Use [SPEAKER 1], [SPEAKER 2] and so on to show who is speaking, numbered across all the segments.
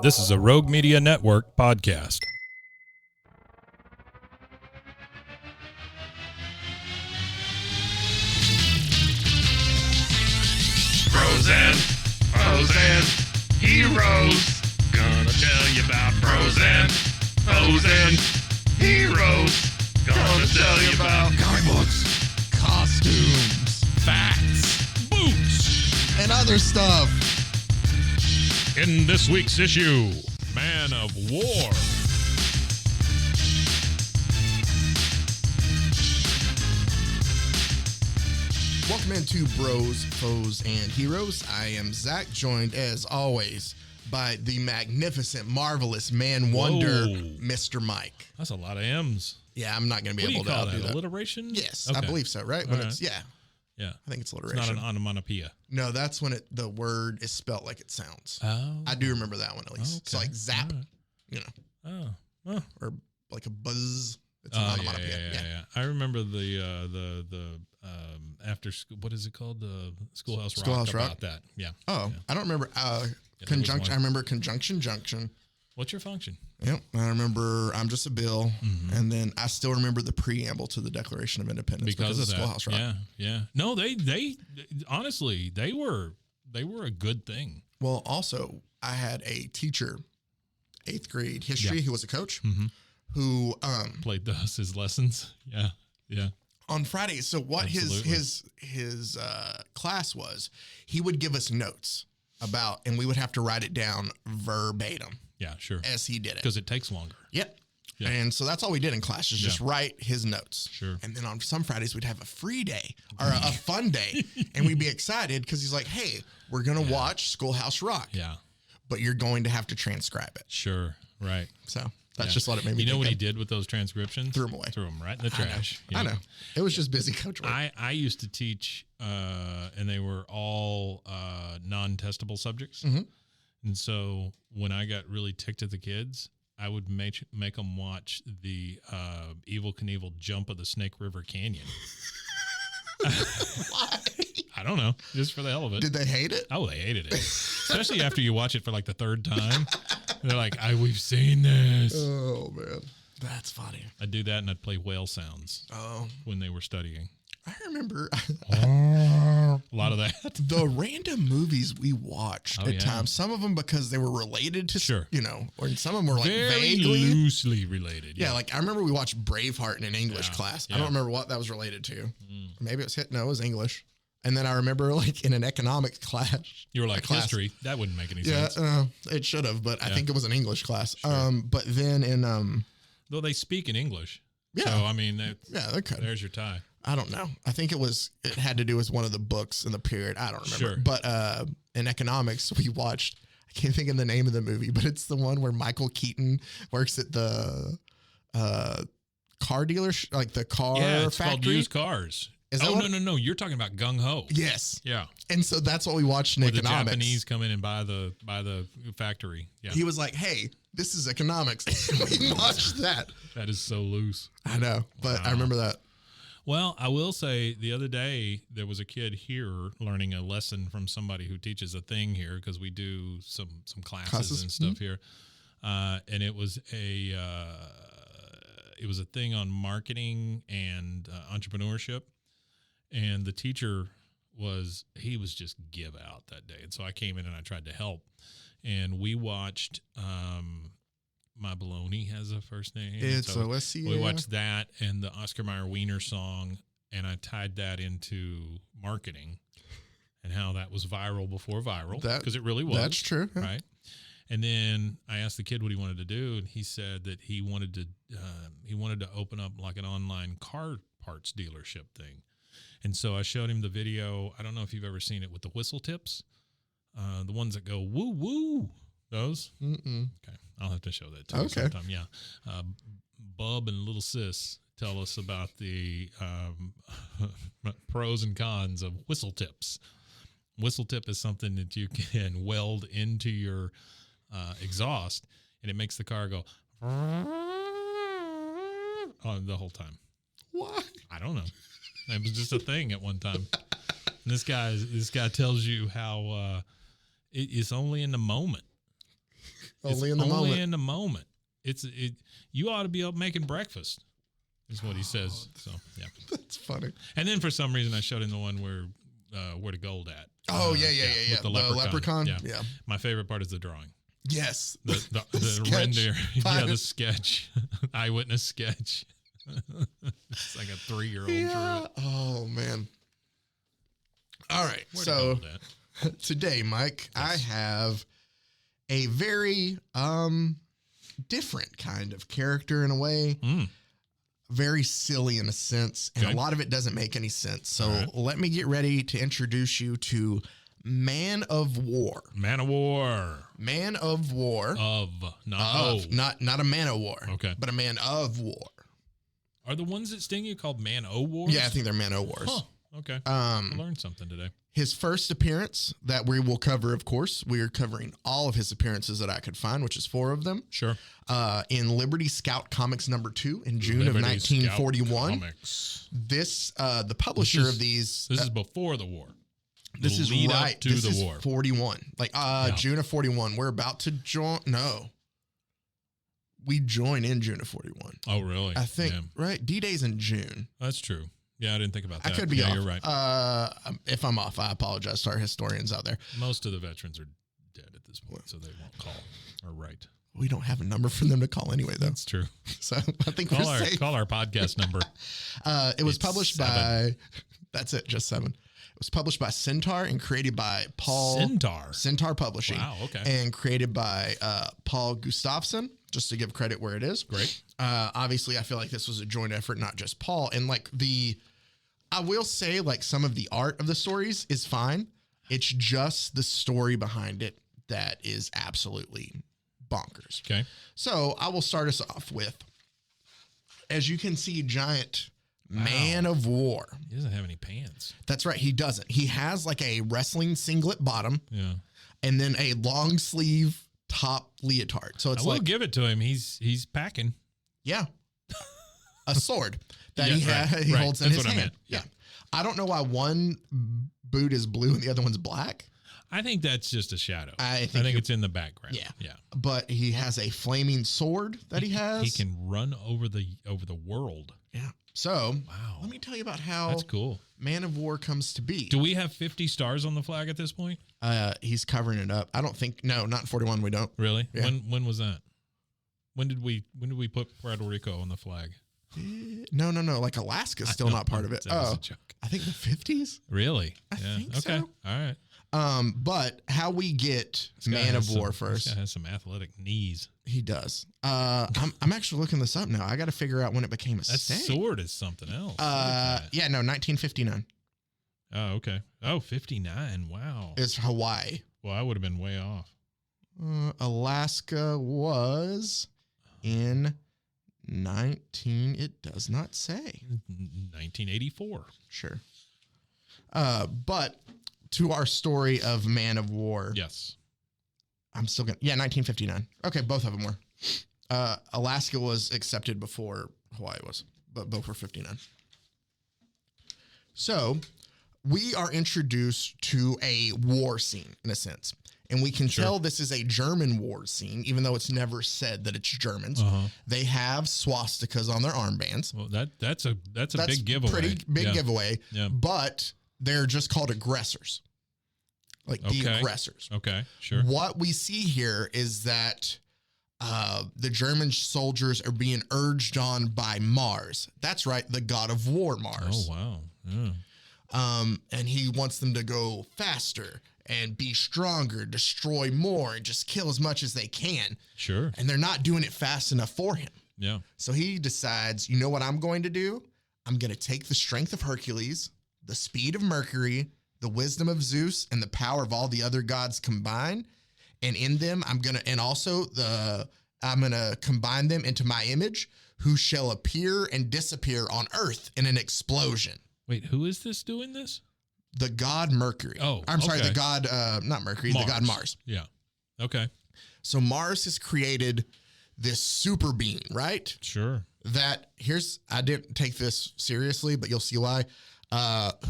[SPEAKER 1] This is a Rogue Media Network podcast.
[SPEAKER 2] Bros and heroes. Gonna tell you about bros and heroes. Gonna tell you about
[SPEAKER 3] comic books, costumes,
[SPEAKER 1] Facts, boots.
[SPEAKER 3] and other stuff.
[SPEAKER 1] In this week's issue, Man of War.
[SPEAKER 3] Welcome into Bros, Foes, and Heroes. I am Zach, joined as always by the magnificent, marvelous man wonder,
[SPEAKER 1] Whoa.
[SPEAKER 3] Mr. Mike.
[SPEAKER 1] That's a lot of M's.
[SPEAKER 3] Yeah, I'm not going to be
[SPEAKER 1] What do
[SPEAKER 3] able
[SPEAKER 1] you call
[SPEAKER 3] to do
[SPEAKER 1] that?
[SPEAKER 3] that.
[SPEAKER 1] Alliteration?
[SPEAKER 3] Yes,
[SPEAKER 1] Okay.
[SPEAKER 3] I believe so, right?
[SPEAKER 1] All
[SPEAKER 3] When
[SPEAKER 1] right.
[SPEAKER 3] it's yeah,
[SPEAKER 1] Yeah.
[SPEAKER 3] I think it's
[SPEAKER 1] It's
[SPEAKER 3] alliteration.
[SPEAKER 1] not an onomatopoeia.
[SPEAKER 3] No, that's when the word is spelt like it sounds.
[SPEAKER 1] Oh.
[SPEAKER 3] I do remember that one at least. It's
[SPEAKER 1] Okay.
[SPEAKER 3] like zap,
[SPEAKER 1] All right.
[SPEAKER 3] you know,
[SPEAKER 1] Oh.
[SPEAKER 3] or like a buzz. It's an
[SPEAKER 1] Oh,
[SPEAKER 3] onomatopoeia.
[SPEAKER 1] yeah. I remember the after school. What is it called? The Schoolhouse Rock.
[SPEAKER 3] Schoolhouse Rock?
[SPEAKER 1] About that. Yeah.
[SPEAKER 3] Oh,
[SPEAKER 1] Yeah.
[SPEAKER 3] I don't remember
[SPEAKER 1] there was
[SPEAKER 3] conjunction.
[SPEAKER 1] one.
[SPEAKER 3] I remember conjunction junction.
[SPEAKER 1] What's your function?
[SPEAKER 3] Yep, I remember I'm just a bill,
[SPEAKER 1] Mhm.
[SPEAKER 3] and then I still remember the preamble to the Declaration of Independence
[SPEAKER 1] Because of that.
[SPEAKER 3] Schoolhouse Rock.
[SPEAKER 1] Yeah. No, they honestly they were a good thing.
[SPEAKER 3] Well, also I had a teacher, 8th grade history,
[SPEAKER 1] Yeah.
[SPEAKER 3] who was a coach,
[SPEAKER 1] Mm-hmm.
[SPEAKER 3] who
[SPEAKER 1] Played his lessons. Yeah.
[SPEAKER 3] on Fridays. So what
[SPEAKER 1] Absolutely.
[SPEAKER 3] his class was, he would give us notes about, and we would have to write it down verbatim
[SPEAKER 1] Yeah, sure.
[SPEAKER 3] as he did it.
[SPEAKER 1] Because it takes longer.
[SPEAKER 3] Yep.
[SPEAKER 1] Yeah.
[SPEAKER 3] And so that's all we did in class, is just
[SPEAKER 1] Yeah.
[SPEAKER 3] write his notes.
[SPEAKER 1] Sure.
[SPEAKER 3] And then on some Fridays, we'd have a free day or a fun day. And we'd be excited because he's like, hey, we're going to watch Schoolhouse Rock,
[SPEAKER 1] Yeah,
[SPEAKER 3] but you're going to have to transcribe it.
[SPEAKER 1] sure. Right.
[SPEAKER 3] So that's
[SPEAKER 1] Yeah.
[SPEAKER 3] just what it made me
[SPEAKER 1] You know
[SPEAKER 3] think
[SPEAKER 1] what he
[SPEAKER 3] of.
[SPEAKER 1] did with those transcriptions?
[SPEAKER 3] Threw 'em away.
[SPEAKER 1] Threw them right in the
[SPEAKER 3] I know.
[SPEAKER 1] trash.
[SPEAKER 3] I know. It was just busy coach work.
[SPEAKER 1] I used to teach, and they were all non-testable subjects.
[SPEAKER 3] Mhm.
[SPEAKER 1] And so when I got really ticked at the kids, I would make them watch the Evel Knievel jump of the Snake River Canyon.
[SPEAKER 3] Why?
[SPEAKER 1] I don't know, just for the hell of it.
[SPEAKER 3] Did they hate it?
[SPEAKER 1] Oh, they hated it, especially after you watch it for like the third time. They're like, "We've seen this."
[SPEAKER 3] Oh, man. That's funny.
[SPEAKER 1] I'd do that, and I'd play whale sounds
[SPEAKER 3] Oh,
[SPEAKER 1] when they were studying.
[SPEAKER 3] I remember
[SPEAKER 1] A lot of that.
[SPEAKER 3] the random movies we watched
[SPEAKER 1] Oh,
[SPEAKER 3] at
[SPEAKER 1] yeah.
[SPEAKER 3] times. Some of them because they were related to,
[SPEAKER 1] Sure.
[SPEAKER 3] or some of them were like
[SPEAKER 1] Very
[SPEAKER 3] vaguely.
[SPEAKER 1] loosely related.
[SPEAKER 3] Yeah, like I remember we watched Braveheart in an English
[SPEAKER 1] Yeah,
[SPEAKER 3] class. I
[SPEAKER 1] yeah.
[SPEAKER 3] don't remember what that was related to.
[SPEAKER 1] Mm.
[SPEAKER 3] Maybe it was English. And then I remember like in an economics class.
[SPEAKER 1] You were like,
[SPEAKER 3] class.
[SPEAKER 1] history. That wouldn't make any
[SPEAKER 3] Yeah,
[SPEAKER 1] sense.
[SPEAKER 3] it should have, but I
[SPEAKER 1] Yeah.
[SPEAKER 3] think it was an English class.
[SPEAKER 1] Sure.
[SPEAKER 3] But then in
[SPEAKER 1] Though they speak in English.
[SPEAKER 3] Yeah.
[SPEAKER 1] So, I mean,
[SPEAKER 3] yeah, they could.
[SPEAKER 1] there's your tie.
[SPEAKER 3] I don't know. I think it had to do with one of the books in the period. I don't remember.
[SPEAKER 1] Sure.
[SPEAKER 3] But in economics, we watched, I can't think of the name of the movie, but it's the one where Michael Keaton works at the car dealership, like the car
[SPEAKER 1] Yeah, it's called
[SPEAKER 3] factory.
[SPEAKER 1] used cars.
[SPEAKER 3] Is that
[SPEAKER 1] Oh,
[SPEAKER 3] what-
[SPEAKER 1] no. You're talking about Gung Ho.
[SPEAKER 3] Yes.
[SPEAKER 1] Yeah.
[SPEAKER 3] And so that's what we watched in
[SPEAKER 1] Where the
[SPEAKER 3] economics.
[SPEAKER 1] Japanese come in and buy the factory. Yeah.
[SPEAKER 3] He was like, hey, this is economics. We watched that.
[SPEAKER 1] That is so loose.
[SPEAKER 3] I know, but I
[SPEAKER 1] Wow.
[SPEAKER 3] remember that.
[SPEAKER 1] Well, I will say the other day there was a kid here learning a lesson from somebody who teaches a thing here because we do some classes and stuff here, and it was a thing on marketing and entrepreneurship, and the teacher was just give out that day, and so I came in and I tried to help, and we watched. My Baloney has a first name.
[SPEAKER 3] It's
[SPEAKER 1] so
[SPEAKER 3] OSC.
[SPEAKER 1] we watched that and the Oscar Mayer Wiener song, and I tied that into marketing and how that was viral before viral, because it really was.
[SPEAKER 3] That's true.
[SPEAKER 1] Right. And then I asked the kid what he wanted to do, and he said that he wanted to open up like an online car parts dealership thing. And so I showed him the video. I don't know if you've ever seen it with the whistle tips, the ones that go woo woo. Those?
[SPEAKER 3] Mm-mm.
[SPEAKER 1] Okay. I'll have to show that to you
[SPEAKER 3] Okay.
[SPEAKER 1] sometime. Yeah. Bub and little sis tell us about the pros and cons of whistle tips. Whistle tip is something that you can weld into your exhaust, and it makes the car go the whole time.
[SPEAKER 3] Why?
[SPEAKER 1] I don't know. It was just a thing at one time. And this guy tells you how it's only in the moment.
[SPEAKER 3] Only in the moment.
[SPEAKER 1] Only in the moment. You ought to be up making breakfast, is what he says. So yeah,
[SPEAKER 3] That's funny.
[SPEAKER 1] and then for some reason I showed him the one where the gold at.
[SPEAKER 3] Oh yeah.
[SPEAKER 1] With the leprechaun.
[SPEAKER 3] Yeah.
[SPEAKER 1] My favorite part is the drawing.
[SPEAKER 3] Yes.
[SPEAKER 1] The
[SPEAKER 3] sketch.
[SPEAKER 1] reindeer. Yeah, the sketch. Eyewitness sketch. It's like a 3-year-old drew it.
[SPEAKER 3] Oh man. All right.
[SPEAKER 1] Where'd
[SPEAKER 3] So
[SPEAKER 1] it go with that?
[SPEAKER 3] today, Mike, I have a very different kind of character in a way. Very silly in a sense, and a lot of it doesn't make any sense. So let me get ready to introduce you to Man of War.
[SPEAKER 1] Man of War.
[SPEAKER 3] Man of War. Not a man of war.
[SPEAKER 1] Okay.
[SPEAKER 3] But a man of war.
[SPEAKER 1] Are the ones that sting you called Man O Wars?
[SPEAKER 3] Yeah, I think they're Man of Wars.
[SPEAKER 1] Huh. Okay. I learned something today.
[SPEAKER 3] His first appearance that we will cover, of course, we are covering all of his appearances that I could find, which is 4 of them.
[SPEAKER 1] Sure.
[SPEAKER 3] In Liberty Scout Comics #2 in June of 1941. This, the publisher of these.
[SPEAKER 1] This is before the war.
[SPEAKER 3] This is
[SPEAKER 1] lead
[SPEAKER 3] right.
[SPEAKER 1] up to
[SPEAKER 3] this
[SPEAKER 1] the
[SPEAKER 3] is
[SPEAKER 1] war.
[SPEAKER 3] 41. Like June of 41. We're about to join. No. We join in June of 41.
[SPEAKER 1] Oh, really?
[SPEAKER 3] I think, right? D-Day's in June.
[SPEAKER 1] That's true. Yeah, I didn't think about that.
[SPEAKER 3] I could be off.
[SPEAKER 1] You're right.
[SPEAKER 3] If I'm off, I apologize to our historians out there.
[SPEAKER 1] Most of the veterans are dead at this point, so they won't call or write.
[SPEAKER 3] We don't have a number for them to call anyway, though.
[SPEAKER 1] That's true.
[SPEAKER 3] So I think we're safe.
[SPEAKER 1] Call our podcast number.
[SPEAKER 3] It was published
[SPEAKER 1] 7.
[SPEAKER 3] by, that's it, just 7. It was published by Centaur and created by Paul. Centaur Publishing.
[SPEAKER 1] Wow, okay.
[SPEAKER 3] And created by Paul Gustafsson, just to give credit where it is.
[SPEAKER 1] Great.
[SPEAKER 3] Obviously, I feel like this was a joint effort, not just Paul. And like I will say, like, some of the art of the stories is fine. It's just the story behind it that is absolutely bonkers.
[SPEAKER 1] Okay.
[SPEAKER 3] So I will start us off with, as you can see, giant Man of War.
[SPEAKER 1] He doesn't have any pants.
[SPEAKER 3] That's right. He doesn't. He has like a wrestling singlet bottom.
[SPEAKER 1] Yeah.
[SPEAKER 3] And then a long sleeve top leotard. So it's
[SPEAKER 1] I will give it to him. He's packing.
[SPEAKER 3] Yeah. A sword that
[SPEAKER 1] Yeah,
[SPEAKER 3] he holds in
[SPEAKER 1] That's
[SPEAKER 3] his
[SPEAKER 1] what I
[SPEAKER 3] hand.
[SPEAKER 1] meant.
[SPEAKER 3] Yeah. I don't know why one boot is blue and the other one's black.
[SPEAKER 1] I think that's just a shadow.
[SPEAKER 3] I think
[SPEAKER 1] it's in the background.
[SPEAKER 3] Yeah.
[SPEAKER 1] Yeah.
[SPEAKER 3] But he has a flaming sword that he has.
[SPEAKER 1] He can run over the world.
[SPEAKER 3] Yeah. So
[SPEAKER 1] Wow.
[SPEAKER 3] let me tell you about how
[SPEAKER 1] That's cool.
[SPEAKER 3] Man of War comes to be.
[SPEAKER 1] Do we have 50 stars on the flag at this point?
[SPEAKER 3] He's covering it up. I don't think, no, not in 41. We don't.
[SPEAKER 1] Really?
[SPEAKER 3] Yeah.
[SPEAKER 1] When was that? When did we put Puerto Rico on the flag?
[SPEAKER 3] No. Like Alaska's still not part of it.
[SPEAKER 1] That was a joke.
[SPEAKER 3] I think the 50s.
[SPEAKER 1] Really?
[SPEAKER 3] I think
[SPEAKER 1] okay.
[SPEAKER 3] so.
[SPEAKER 1] All right.
[SPEAKER 3] But how we get
[SPEAKER 1] This guy
[SPEAKER 3] Man
[SPEAKER 1] has
[SPEAKER 3] of War
[SPEAKER 1] This
[SPEAKER 3] first.
[SPEAKER 1] guy has some athletic knees.
[SPEAKER 3] He does. I'm actually looking this up now. I got to figure out when it became a
[SPEAKER 1] That
[SPEAKER 3] state.
[SPEAKER 1] sword is something else. Look at that.
[SPEAKER 3] Yeah, no, 1959
[SPEAKER 1] Oh, okay. Oh, 59. Wow.
[SPEAKER 3] is Hawaii.
[SPEAKER 1] Well, I would have been way off.
[SPEAKER 3] Alaska was in it does not say.
[SPEAKER 1] 1984.
[SPEAKER 3] Sure. But to our story of Man of War.
[SPEAKER 1] Yes.
[SPEAKER 3] I'm still going to, 1959. Okay, both of them were. Alaska was accepted before Hawaii was, but both were 59. So we are introduced to a war scene in a sense. And we can tell this is a German war scene, even though it's never said that it's Germans. They have swastikas on their armbands.
[SPEAKER 1] Well, that's a big giveaway.
[SPEAKER 3] Pretty big giveaway.
[SPEAKER 1] Yeah.
[SPEAKER 3] But they're just called aggressors. Like the aggressors.
[SPEAKER 1] Okay, sure.
[SPEAKER 3] What we see here is that the German soldiers are being urged on by Mars. That's right, the god of war, Mars.
[SPEAKER 1] Oh, wow. Yeah.
[SPEAKER 3] And he wants them to go faster and be stronger, destroy more, and just kill as much as they can.
[SPEAKER 1] Sure.
[SPEAKER 3] And they're not doing it fast enough for him.
[SPEAKER 1] Yeah.
[SPEAKER 3] So he decides, you know what I'm going to do? I'm going to take the strength of Hercules, the speed of Mercury, the wisdom of Zeus, and the power of all the other gods combined. And in them, I'm going to combine them into my image, who shall appear and disappear on earth in an explosion.
[SPEAKER 1] Wait, who is this doing this?
[SPEAKER 3] The god Mercury.
[SPEAKER 1] Oh,
[SPEAKER 3] I'm sorry,
[SPEAKER 1] okay.
[SPEAKER 3] the god, not Mercury, the god Mars.
[SPEAKER 1] Yeah. Okay.
[SPEAKER 3] So Mars has created this super being, right?
[SPEAKER 1] Sure.
[SPEAKER 3] I didn't take this seriously, but you'll see why.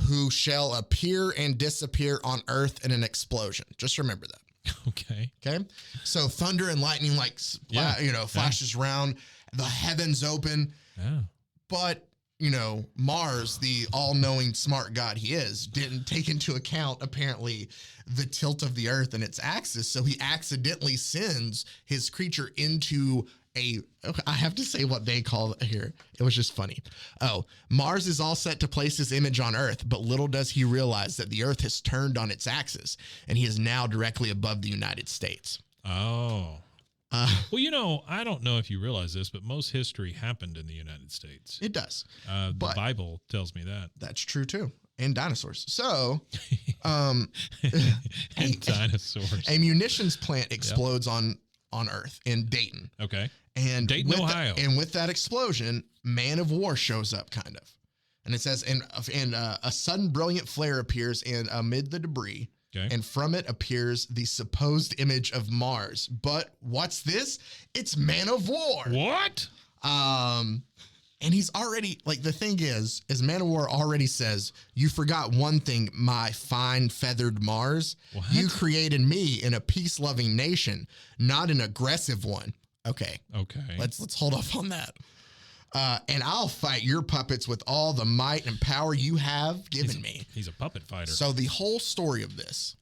[SPEAKER 3] Who shall appear and disappear on Earth in an explosion. Just remember that.
[SPEAKER 1] Okay.
[SPEAKER 3] Okay. So thunder and lightning, like, flashes around, the heavens open.
[SPEAKER 1] Yeah.
[SPEAKER 3] But, Mars, the all-knowing smart god he is, didn't take into account, apparently, the tilt of the earth and its axis. So he accidentally sends his creature into I have to say what they call it here. It was just funny. Oh, Mars is all set to place his image on Earth, but little does he realize that the Earth has turned on its axis, and he is now directly above the United States.
[SPEAKER 1] Oh. Well, I don't know if you realize this, but most history happened in the United States.
[SPEAKER 3] It does.
[SPEAKER 1] The Bible tells me that.
[SPEAKER 3] That's true, too. And dinosaurs. So,
[SPEAKER 1] and dinosaurs.
[SPEAKER 3] A munitions plant explodes on Earth in Dayton.
[SPEAKER 1] Okay.
[SPEAKER 3] And
[SPEAKER 1] Dayton, Ohio.
[SPEAKER 3] And with that explosion, Man of War shows up, kind of. And it says, and a sudden brilliant flare appears amid the debris.
[SPEAKER 1] Okay.
[SPEAKER 3] And from it appears the supposed image of Mars. But what's this? It's Man of War.
[SPEAKER 1] What?
[SPEAKER 3] And he's already, like, the thing is Man of War already says, you forgot one thing, my fine feathered Mars.
[SPEAKER 1] What?
[SPEAKER 3] You created me in a peace-loving nation, not an aggressive one. Okay. Let's hold off on that. And I'll fight your puppets with all the might and power you have given me.
[SPEAKER 1] He's a puppet fighter.
[SPEAKER 3] So the whole story of this.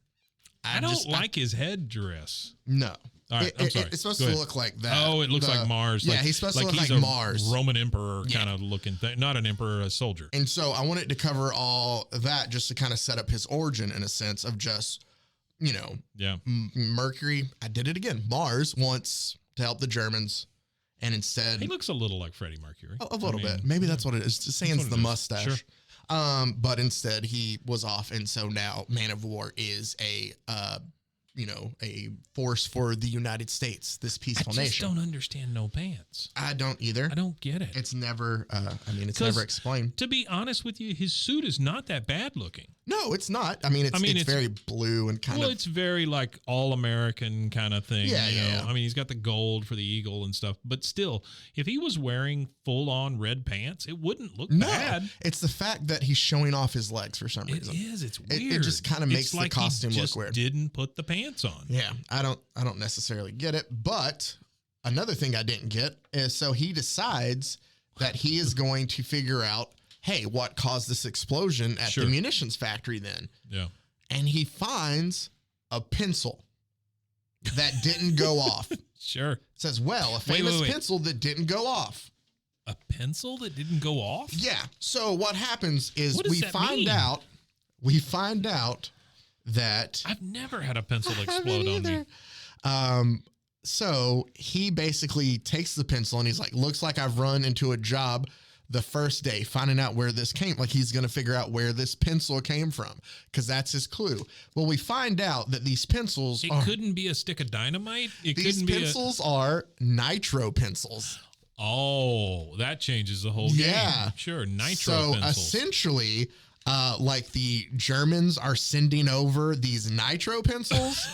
[SPEAKER 1] I don't like his headdress.
[SPEAKER 3] No.
[SPEAKER 1] All right, I'm sorry.
[SPEAKER 3] It's supposed to look like that.
[SPEAKER 1] Oh, it looks like Mars.
[SPEAKER 3] Yeah, he's supposed to look like Mars.
[SPEAKER 1] Roman emperor kind of looking thing. Not an emperor, a soldier.
[SPEAKER 3] And so I wanted to cover all that just to kind of set up his origin in a sense of just, Mercury. I did it again. Mars wants to help the Germans. And instead,
[SPEAKER 1] he looks a little like Freddie Mercury.
[SPEAKER 3] A little bit. Maybe that's what it is. Sans the mustache.
[SPEAKER 1] Sure.
[SPEAKER 3] But instead, he was off, and so now Man of War is a force for the United States, this peaceful nation. I just
[SPEAKER 1] don't understand no pants.
[SPEAKER 3] I don't either.
[SPEAKER 1] I don't get it.
[SPEAKER 3] It's never. It's never explained.
[SPEAKER 1] To be honest with you, his suit is not that bad looking.
[SPEAKER 3] No, it's not. It's very blue and kind of.
[SPEAKER 1] Well, it's very like all American kind of thing.
[SPEAKER 3] Yeah.
[SPEAKER 1] He's got the gold for the eagle and stuff, but still, if he was wearing full on red pants, it wouldn't look bad.
[SPEAKER 3] It's the fact that he's showing off his legs for some reason.
[SPEAKER 1] It is. It's weird.
[SPEAKER 3] It just kind of makes the costume look weird.
[SPEAKER 1] Didn't put the pants on.
[SPEAKER 3] Yeah, I don't necessarily get it. But another thing I didn't get is so he decides that he is going to figure out, hey, what caused this explosion at the munitions factory then?
[SPEAKER 1] Yeah.
[SPEAKER 3] And he finds a pencil that didn't go off.
[SPEAKER 1] Sure. It
[SPEAKER 3] says, well, a famous pencil that didn't go off.
[SPEAKER 1] A pencil that didn't go off?
[SPEAKER 3] Yeah. So what happens is we find out that
[SPEAKER 1] I've never had a pencil explode on me.
[SPEAKER 3] So he basically takes the pencil and he's like, looks like I've run into a job the first day, finding out where this came. Like he's going to figure out where this pencil came from because that's his clue. Well, we find out that these pencils
[SPEAKER 1] couldn't be a stick of dynamite.
[SPEAKER 3] These pencils are nitro pencils.
[SPEAKER 1] Oh, that changes the whole game. Yeah. Sure, nitro pencils. So
[SPEAKER 3] essentially, like the Germans are sending over these nitro pencils.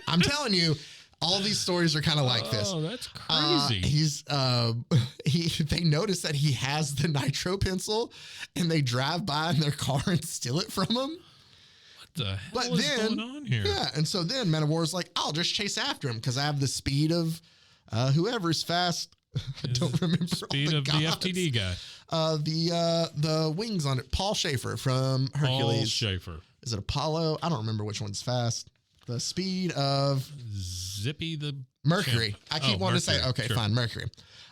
[SPEAKER 3] I'm telling you, all these stories are kind of like this.
[SPEAKER 1] Oh, that's crazy.
[SPEAKER 3] They notice that he has the nitro pencil and they drive by in their car and steal it from him.
[SPEAKER 1] What the hell is going on here?
[SPEAKER 3] Yeah, and so then Man of War is like, I'll just chase after him because I have the speed of whoever's fast. I don't remember
[SPEAKER 1] speed of the FTD guy.
[SPEAKER 3] The wings on it. Paul Schaefer from Hercules.
[SPEAKER 1] Paul Schaefer.
[SPEAKER 3] Is it Apollo? I don't remember which one's fast. The speed of
[SPEAKER 1] Zippy the
[SPEAKER 3] Mercury.
[SPEAKER 1] champ.
[SPEAKER 3] I keep wanting to say, okay, fine, Mercury.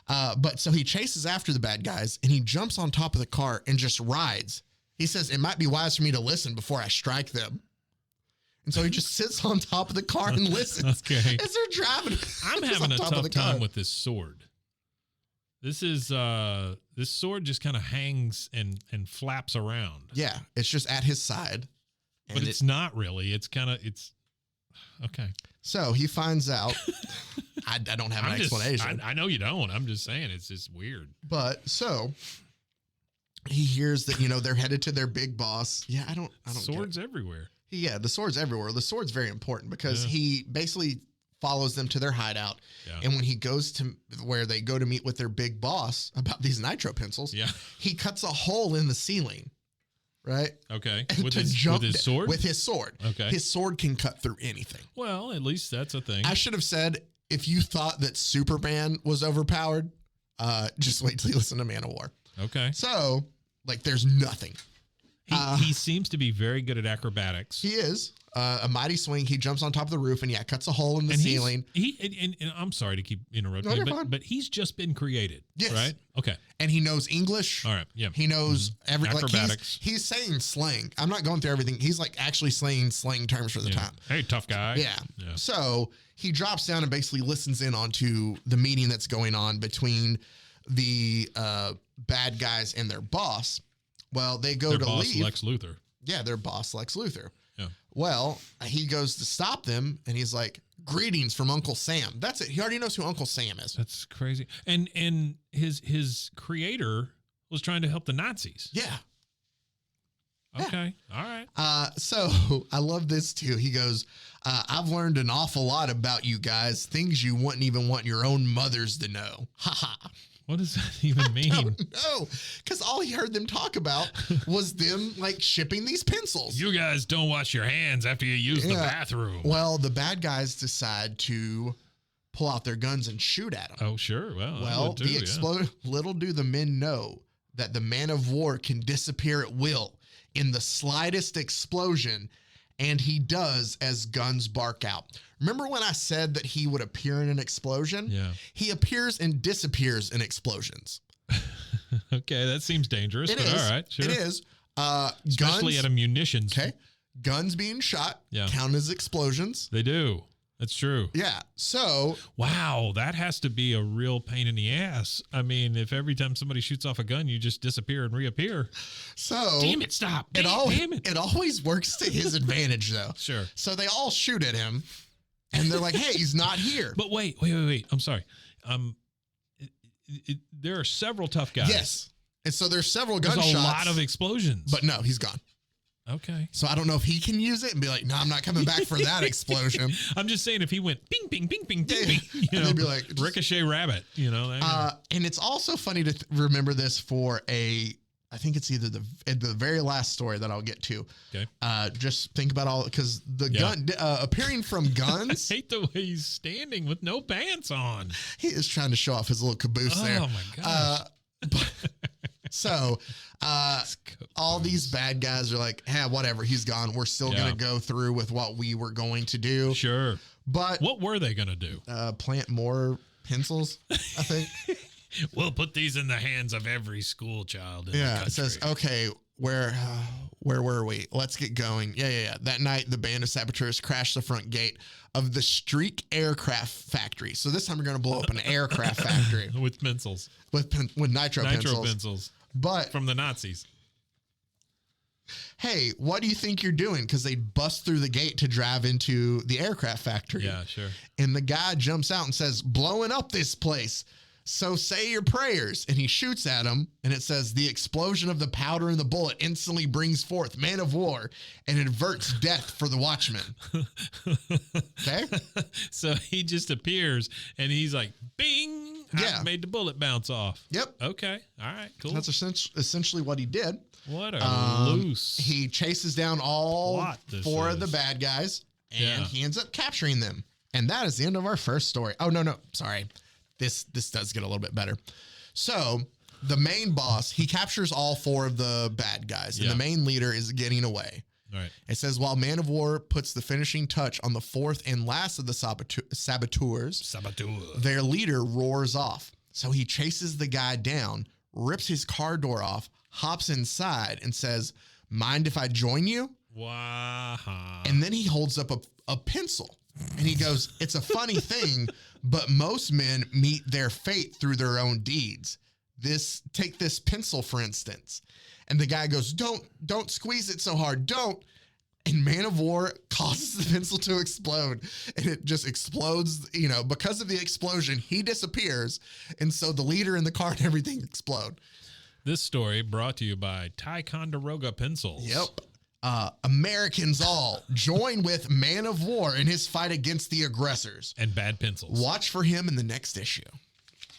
[SPEAKER 3] But so he chases after the bad guys and he jumps on top of the car and just rides. He says, it might be wise for me to listen before I strike them. And so he just sits on top of the car and listens.
[SPEAKER 1] Okay.
[SPEAKER 3] As they're driving.
[SPEAKER 1] I'm having a tough time with this sword. This sword just kind of hangs and flaps around.
[SPEAKER 3] Yeah, it's just at his side.
[SPEAKER 1] But it's not really. It's okay.
[SPEAKER 3] So he finds out. I don't have an explanation.
[SPEAKER 1] I know you don't. I'm just saying it's just weird.
[SPEAKER 3] But so he hears that they're headed to their big boss. Yeah, I don't.
[SPEAKER 1] Swords everywhere.
[SPEAKER 3] Yeah, the sword's everywhere. The sword's very important because he basically follows them to their hideout. Yeah. And when he goes to where they go to meet with their big boss about these nitro pencils, he cuts a hole in the ceiling. right?
[SPEAKER 1] Okay.
[SPEAKER 3] And
[SPEAKER 1] With
[SPEAKER 3] to
[SPEAKER 1] his sword?
[SPEAKER 3] With his sword.
[SPEAKER 1] Okay.
[SPEAKER 3] His sword can cut through anything.
[SPEAKER 1] Well, at least that's a thing.
[SPEAKER 3] I should have said, if you thought that Superman was overpowered, just wait till you listen to Man of War.
[SPEAKER 1] Okay.
[SPEAKER 3] So, like, there's nothing.
[SPEAKER 1] He seems to be very good at acrobatics.
[SPEAKER 3] He is. A mighty swing. He jumps on top of the roof and cuts a hole in the ceiling.
[SPEAKER 1] And I'm sorry to keep interrupting you, but he's just been created.
[SPEAKER 3] Yes.
[SPEAKER 1] Right? Okay.
[SPEAKER 3] And he knows English.
[SPEAKER 1] All right. Yeah.
[SPEAKER 3] He knows every
[SPEAKER 1] acrobatics.
[SPEAKER 3] Like he's saying slang. I'm not going through everything. He's like actually saying slang terms for the time.
[SPEAKER 1] Hey, tough guy.
[SPEAKER 3] Yeah. So he drops down and basically listens in onto the meeting that's going on between the bad guys and their boss. Well, they go to leave.
[SPEAKER 1] Lex Luthor.
[SPEAKER 3] Yeah, their boss, Lex Luthor.
[SPEAKER 1] Yeah.
[SPEAKER 3] Well, he goes to stop them, and he's like, "Greetings from Uncle Sam." That's it. He already knows who Uncle Sam is.
[SPEAKER 1] That's crazy. And his creator was trying to help the Nazis.
[SPEAKER 3] Yeah.
[SPEAKER 1] Okay. Yeah. All right.
[SPEAKER 3] So I love this too. He goes, "I've learned an awful lot about you guys. Things you wouldn't even want your own mothers to know." Ha ha.
[SPEAKER 1] What does that even mean?
[SPEAKER 3] No, because all he heard them talk about was them like shipping these pencils.
[SPEAKER 1] You guys don't wash your hands after you use the bathroom.
[SPEAKER 3] Well, the bad guys decide to pull out their guns and shoot at them.
[SPEAKER 1] Oh, sure. Well,
[SPEAKER 3] Little do the men know that the man of war can disappear at will in the slightest explosion, and he does as guns bark out. Remember when I said that he would appear in an explosion?
[SPEAKER 1] Yeah.
[SPEAKER 3] He appears and disappears in explosions.
[SPEAKER 1] Okay, that seems dangerous, but all right, sure.
[SPEAKER 3] It is.
[SPEAKER 1] Especially
[SPEAKER 3] guns,
[SPEAKER 1] at a munitions.
[SPEAKER 3] Okay. Guns being shot count as explosions.
[SPEAKER 1] They do. That's true.
[SPEAKER 3] Yeah. So.
[SPEAKER 1] Wow, that has to be a real pain in the ass. I mean, if every time somebody shoots off a gun, you just disappear and reappear.
[SPEAKER 3] So.
[SPEAKER 1] Damn it, stop.
[SPEAKER 3] Damn it. It always works to his advantage, though.
[SPEAKER 1] Sure.
[SPEAKER 3] So they all shoot at him. And they're like, "Hey, he's not here."
[SPEAKER 1] But wait. I'm sorry. There are several tough guys.
[SPEAKER 3] Yes. And so there's several gunshots.
[SPEAKER 1] There's a lot of explosions.
[SPEAKER 3] But no, he's gone.
[SPEAKER 1] Okay.
[SPEAKER 3] So I don't know if he can use it and be like, "No, I'm not coming back for that explosion."
[SPEAKER 1] I'm just saying if he went bing, bing, bing, bing, bing, bing,
[SPEAKER 3] they'd be like,
[SPEAKER 1] ricochet rabbit,
[SPEAKER 3] And it's also funny to remember this for I think it's either the very last story that I'll get to.
[SPEAKER 1] Okay.
[SPEAKER 3] Just think about all, because the gun appearing from guns.
[SPEAKER 1] I hate the way he's standing with no pants on.
[SPEAKER 3] He is trying to show off his little caboose there.
[SPEAKER 1] Oh my gosh.
[SPEAKER 3] So all these bad guys are like, "Hey, whatever, he's gone. We're still going to go through with what we were going to do."
[SPEAKER 1] Sure.
[SPEAKER 3] But
[SPEAKER 1] what were they going to do?
[SPEAKER 3] Plant more pencils, I think.
[SPEAKER 1] We'll put these in the hands of every school child in the country.
[SPEAKER 3] It says, okay, where were we? Let's get going. Yeah. That night, the band of saboteurs crashed the front gate of the Streak Aircraft Factory. So this time we're going to blow up an aircraft factory.
[SPEAKER 1] With pencils.
[SPEAKER 3] With nitro pencils. But
[SPEAKER 1] from the Nazis.
[SPEAKER 3] Hey, what do you think you're doing? Because they bust through the gate to drive into the aircraft factory.
[SPEAKER 1] Yeah, sure.
[SPEAKER 3] And the guy jumps out and says, "Blowing up this place. So say your prayers." And he shoots at him, and it says, "The explosion of the powder and the bullet instantly brings forth man of war and averts death for the watchman." Okay?
[SPEAKER 1] So he just appears, and he's like, bing!
[SPEAKER 3] Yeah.
[SPEAKER 1] I made the bullet bounce off.
[SPEAKER 3] Yep.
[SPEAKER 1] Okay. All right, cool.
[SPEAKER 3] That's essentially what he did.
[SPEAKER 1] What a loose.
[SPEAKER 3] He chases down all four of the bad guys, and he ends up capturing them. And that is the end of our first story. Oh, no. Sorry. This does get a little bit better. So the main boss, he captures all four of the bad guys, and the main leader is getting away.
[SPEAKER 1] All right.
[SPEAKER 3] It says, while Man of War puts the finishing touch on the fourth and last of the saboteurs, their leader roars off. So he chases the guy down, rips his car door off, hops inside, and says, "Mind if I join you?"
[SPEAKER 1] Wow.
[SPEAKER 3] And then he holds up a pencil, and he goes, "It's a funny thing, but most men meet their fate through their own deeds. Take this pencil, for instance." And the guy goes, don't squeeze it so hard. Don't. And Man of War causes the pencil to explode, and it just explodes. Because of the explosion, he disappears. And so the leader in the car and everything explode.
[SPEAKER 1] This story brought to you by Ticonderoga Pencils.
[SPEAKER 3] Yep. Americans all join with Man of War in his fight against the aggressors.
[SPEAKER 1] And bad pencils.
[SPEAKER 3] Watch for him in the next issue.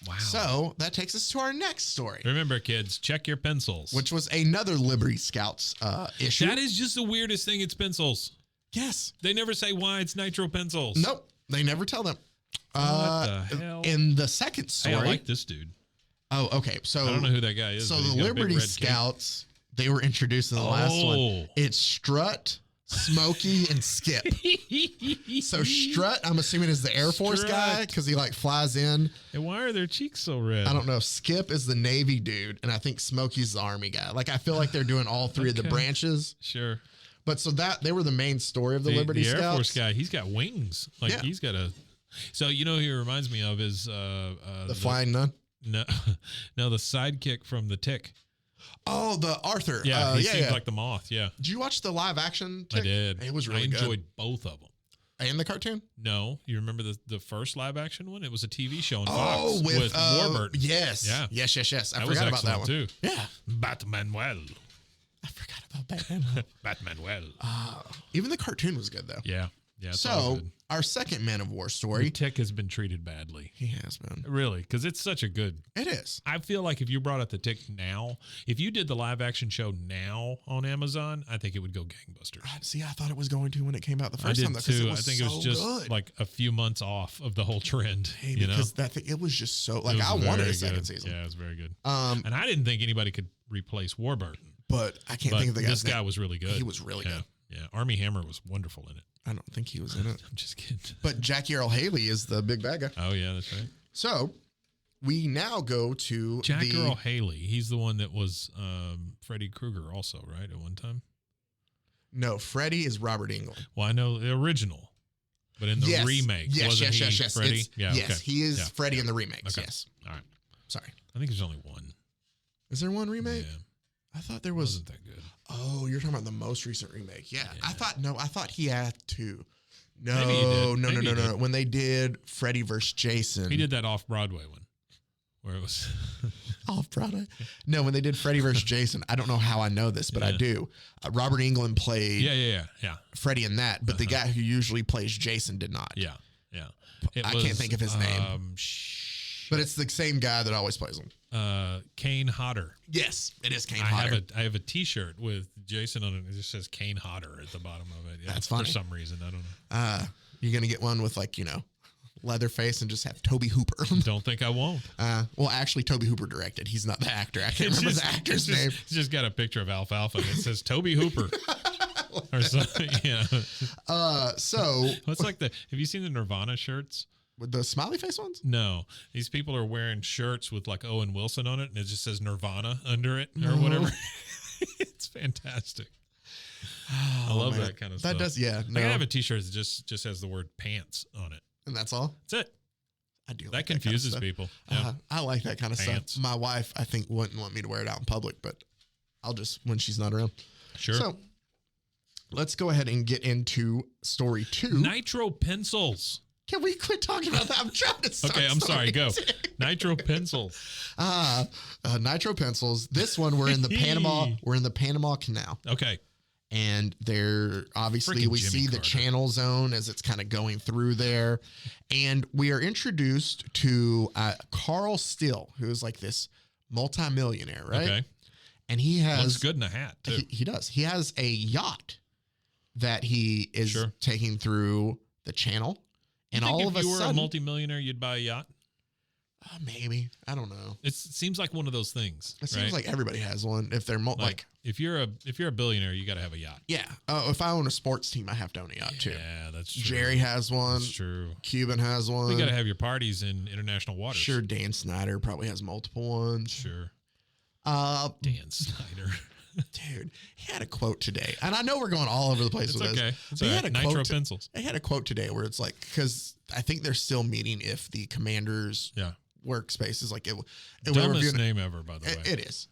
[SPEAKER 1] Wow.
[SPEAKER 3] So that takes us to our next story,
[SPEAKER 1] Remember, kids, check your pencils.
[SPEAKER 3] which was another Liberty Scouts issue.
[SPEAKER 1] That is just the weirdest thing. It's pencils.
[SPEAKER 3] Yes.
[SPEAKER 1] They never say why it's nitro pencils.
[SPEAKER 3] Nope. They never tell them.
[SPEAKER 1] What the hell?
[SPEAKER 3] In the second story.
[SPEAKER 1] Hey, I like this dude.
[SPEAKER 3] Oh, okay. So
[SPEAKER 1] I don't know who that guy is.
[SPEAKER 3] So
[SPEAKER 1] but he's
[SPEAKER 3] the
[SPEAKER 1] got a big
[SPEAKER 3] Liberty
[SPEAKER 1] red cape.
[SPEAKER 3] Scouts, they were introduced in the last one. It's Strut, Smokey, and Skip. So Strut, I'm assuming, is the Air Force
[SPEAKER 1] Strut.
[SPEAKER 3] guy because he like flies in.
[SPEAKER 1] And why are their cheeks so red?
[SPEAKER 3] I don't know. Skip is the Navy dude, and I think Smokey's the Army guy. Like I feel like they're doing all three of the
[SPEAKER 1] Okay.
[SPEAKER 3] branches.
[SPEAKER 1] Sure.
[SPEAKER 3] But so that they were the main story of the Liberty
[SPEAKER 1] the
[SPEAKER 3] Scouts.
[SPEAKER 1] Air Force guy, he's got wings. Like
[SPEAKER 3] Yeah.
[SPEAKER 1] he's got a. So you know who he reminds me of is
[SPEAKER 3] The Flying Nun.
[SPEAKER 1] No, no, the sidekick from the Tick.
[SPEAKER 3] Oh, the Arthur.
[SPEAKER 1] Yeah, he seems
[SPEAKER 3] yeah.
[SPEAKER 1] like the moth. Yeah,
[SPEAKER 3] Did you watch the live action?
[SPEAKER 1] I
[SPEAKER 3] Tick?
[SPEAKER 1] did.
[SPEAKER 3] It was really
[SPEAKER 1] I enjoyed
[SPEAKER 3] good.
[SPEAKER 1] both of them.
[SPEAKER 3] And the cartoon.
[SPEAKER 1] No, you remember the first live action one? It was a TV show on
[SPEAKER 3] Oh,
[SPEAKER 1] Fox
[SPEAKER 3] with
[SPEAKER 1] Warburton.
[SPEAKER 3] Yes.
[SPEAKER 1] Yeah.
[SPEAKER 3] Yes. I
[SPEAKER 1] That was
[SPEAKER 3] forgot about that one.
[SPEAKER 1] excellent, too.
[SPEAKER 3] Yeah.
[SPEAKER 1] Batmanuel.
[SPEAKER 3] I forgot about Batman.
[SPEAKER 1] Batmanuel.
[SPEAKER 3] Even the cartoon was good though.
[SPEAKER 1] Yeah. It's all
[SPEAKER 3] So
[SPEAKER 1] good.
[SPEAKER 3] our second Man of War
[SPEAKER 1] The
[SPEAKER 3] story.
[SPEAKER 1] Tick has been treated badly.
[SPEAKER 3] He has been.
[SPEAKER 1] Really, because it's such a good.
[SPEAKER 3] It is.
[SPEAKER 1] I feel like if you brought out the Tick now, if you did the live action show now on Amazon, I think it would go gangbusters.
[SPEAKER 3] See, I thought it was going to when it came out the
[SPEAKER 1] I
[SPEAKER 3] first
[SPEAKER 1] did
[SPEAKER 3] time. Though, 'cause
[SPEAKER 1] too.
[SPEAKER 3] It was
[SPEAKER 1] I think
[SPEAKER 3] so
[SPEAKER 1] it was just
[SPEAKER 3] good.
[SPEAKER 1] like a few months off of the whole trend.
[SPEAKER 3] Hey,
[SPEAKER 1] you know,
[SPEAKER 3] because that thing, it was just so like
[SPEAKER 1] It was
[SPEAKER 3] I wanted
[SPEAKER 1] very
[SPEAKER 3] a second
[SPEAKER 1] good.
[SPEAKER 3] season.
[SPEAKER 1] Yeah, it was very good.
[SPEAKER 3] And
[SPEAKER 1] I didn't think anybody could replace Warburton.
[SPEAKER 3] but I can't
[SPEAKER 1] But
[SPEAKER 3] think of the guy's
[SPEAKER 1] this guy
[SPEAKER 3] name.
[SPEAKER 1] was really good.
[SPEAKER 3] He was really
[SPEAKER 1] yeah.
[SPEAKER 3] good.
[SPEAKER 1] Yeah, Army Hammer was wonderful in it.
[SPEAKER 3] I don't think he was in it.
[SPEAKER 1] I'm just kidding.
[SPEAKER 3] But Jackie Earl Haley is the big bad guy.
[SPEAKER 1] Oh yeah, that's right.
[SPEAKER 3] So we now go to
[SPEAKER 1] Jack
[SPEAKER 3] the
[SPEAKER 1] Earl Haley. He's the one that was Freddy Krueger also, right? At one time.
[SPEAKER 3] No, Freddy is Robert Englund.
[SPEAKER 1] Well, I know the original, but in the remake, wasn't he Freddy?
[SPEAKER 3] Yes,
[SPEAKER 1] okay.
[SPEAKER 3] he is
[SPEAKER 1] Yeah,
[SPEAKER 3] Freddy in the remakes.
[SPEAKER 1] Okay.
[SPEAKER 3] Yes.
[SPEAKER 1] All right.
[SPEAKER 3] Sorry.
[SPEAKER 1] I think there's only one.
[SPEAKER 3] Is there one remake?
[SPEAKER 1] Yeah,
[SPEAKER 3] I thought there was.
[SPEAKER 1] wasn't that good.
[SPEAKER 3] Oh, you're talking about the most recent remake. Yeah.
[SPEAKER 1] Yeah.
[SPEAKER 3] I thought he had two.
[SPEAKER 1] Maybe he
[SPEAKER 3] No,
[SPEAKER 1] did.
[SPEAKER 3] no,
[SPEAKER 1] Maybe
[SPEAKER 3] no,
[SPEAKER 1] he
[SPEAKER 3] no, no.
[SPEAKER 1] did.
[SPEAKER 3] When they did Freddy vs. Jason.
[SPEAKER 1] He did that off Broadway one, where it was.
[SPEAKER 3] Off Broadway. No, when they did Freddy vs. Jason, I don't know how I know this, but I
[SPEAKER 1] Yeah.
[SPEAKER 3] do. Robert Englund played
[SPEAKER 1] yeah.
[SPEAKER 3] Freddy in that, but the guy who usually plays Jason did not.
[SPEAKER 1] Yeah.
[SPEAKER 3] I can't think of his name.
[SPEAKER 1] Shh.
[SPEAKER 3] But it's the same guy that always plays him.
[SPEAKER 1] Kane Hodder.
[SPEAKER 3] Yes, it is Kane
[SPEAKER 1] I
[SPEAKER 3] Hodder.
[SPEAKER 1] have a T-shirt with Jason on it. It just says Kane Hodder at the bottom of it. Yeah,
[SPEAKER 3] That's funny.
[SPEAKER 1] For some reason. I don't know.
[SPEAKER 3] You're going to get one with Leatherface and just have Toby Hooper.
[SPEAKER 1] Don't think I won't.
[SPEAKER 3] Well, actually, Toby Hooper directed. He's not the actor. I can't remember the actor's name.
[SPEAKER 1] It's just got a picture of Alfalfa and it says Toby Hooper or something. Yeah.
[SPEAKER 3] So
[SPEAKER 1] It's like have you seen the Nirvana shirts?
[SPEAKER 3] with the smiley face ones?
[SPEAKER 1] No. These people are wearing shirts with like Owen Wilson on it and it just says Nirvana under it or whatever. It's fantastic. I love that kind of stuff.
[SPEAKER 3] That does, yeah.
[SPEAKER 1] Like,
[SPEAKER 3] No,
[SPEAKER 1] I have a T-shirt that just has the word pants on it.
[SPEAKER 3] and that's all.
[SPEAKER 1] That's it.
[SPEAKER 3] I do.
[SPEAKER 1] That
[SPEAKER 3] Like
[SPEAKER 1] confuses
[SPEAKER 3] kind of
[SPEAKER 1] people.
[SPEAKER 3] stuff.
[SPEAKER 1] Yeah.
[SPEAKER 3] I like that kind of
[SPEAKER 1] Pants.
[SPEAKER 3] stuff. My wife, I think, wouldn't want me to wear it out in public, but I'll just when she's not around.
[SPEAKER 1] Sure.
[SPEAKER 3] So let's go ahead and get into story 2.
[SPEAKER 1] Nitro pencils.
[SPEAKER 3] Can we quit talking about that? I'm trying to start.
[SPEAKER 1] Okay, I'm sorry. Go.
[SPEAKER 3] story 2.
[SPEAKER 1] Nitro pencils.
[SPEAKER 3] Nitro pencils. This one we're in the Panama. We're in the Panama Canal,
[SPEAKER 1] Okay.
[SPEAKER 3] and there obviously
[SPEAKER 1] Frickin'
[SPEAKER 3] we
[SPEAKER 1] Jimmy
[SPEAKER 3] see the
[SPEAKER 1] Carter.
[SPEAKER 3] channel zone as it's kind of going through there, and we are introduced to Carl Still, who is like this multimillionaire, right?
[SPEAKER 1] Okay.
[SPEAKER 3] And he has
[SPEAKER 1] Looks good in a hat too.
[SPEAKER 3] he does. He has a yacht that he is
[SPEAKER 1] Sure.
[SPEAKER 3] taking through the channel, and
[SPEAKER 1] You think
[SPEAKER 3] all
[SPEAKER 1] if
[SPEAKER 3] of a
[SPEAKER 1] you were
[SPEAKER 3] sudden,
[SPEAKER 1] a multimillionaire, you'd buy a yacht.
[SPEAKER 3] maybe I don't know.
[SPEAKER 1] It seems like one of those things.
[SPEAKER 3] It seems
[SPEAKER 1] right?
[SPEAKER 3] like everybody has one. If they're
[SPEAKER 1] like if you're a billionaire, you got to have a yacht.
[SPEAKER 3] yeah. If I own a sports team, I have to own a yacht too.
[SPEAKER 1] Yeah, that's true.
[SPEAKER 3] Jerry has one.
[SPEAKER 1] That's true.
[SPEAKER 3] Cuban has one.
[SPEAKER 1] You got to have your parties in international waters.
[SPEAKER 3] Sure, Dan Snyder probably has multiple ones.
[SPEAKER 1] Sure.
[SPEAKER 3] Uh,
[SPEAKER 1] Dan Snyder.
[SPEAKER 3] dude, he had a quote today, and I know we're going all over the place
[SPEAKER 1] It's
[SPEAKER 3] with
[SPEAKER 1] okay.
[SPEAKER 3] this.
[SPEAKER 1] It's
[SPEAKER 3] But he
[SPEAKER 1] all
[SPEAKER 3] had
[SPEAKER 1] right.
[SPEAKER 3] a
[SPEAKER 1] Nitro
[SPEAKER 3] quote.
[SPEAKER 1] pencils.
[SPEAKER 3] He had a quote today where it's like, because I think they're still meeting if the Commanders
[SPEAKER 1] Yeah.
[SPEAKER 3] workspace is like it.
[SPEAKER 1] Dumbest name ever, by the way.
[SPEAKER 3] It is.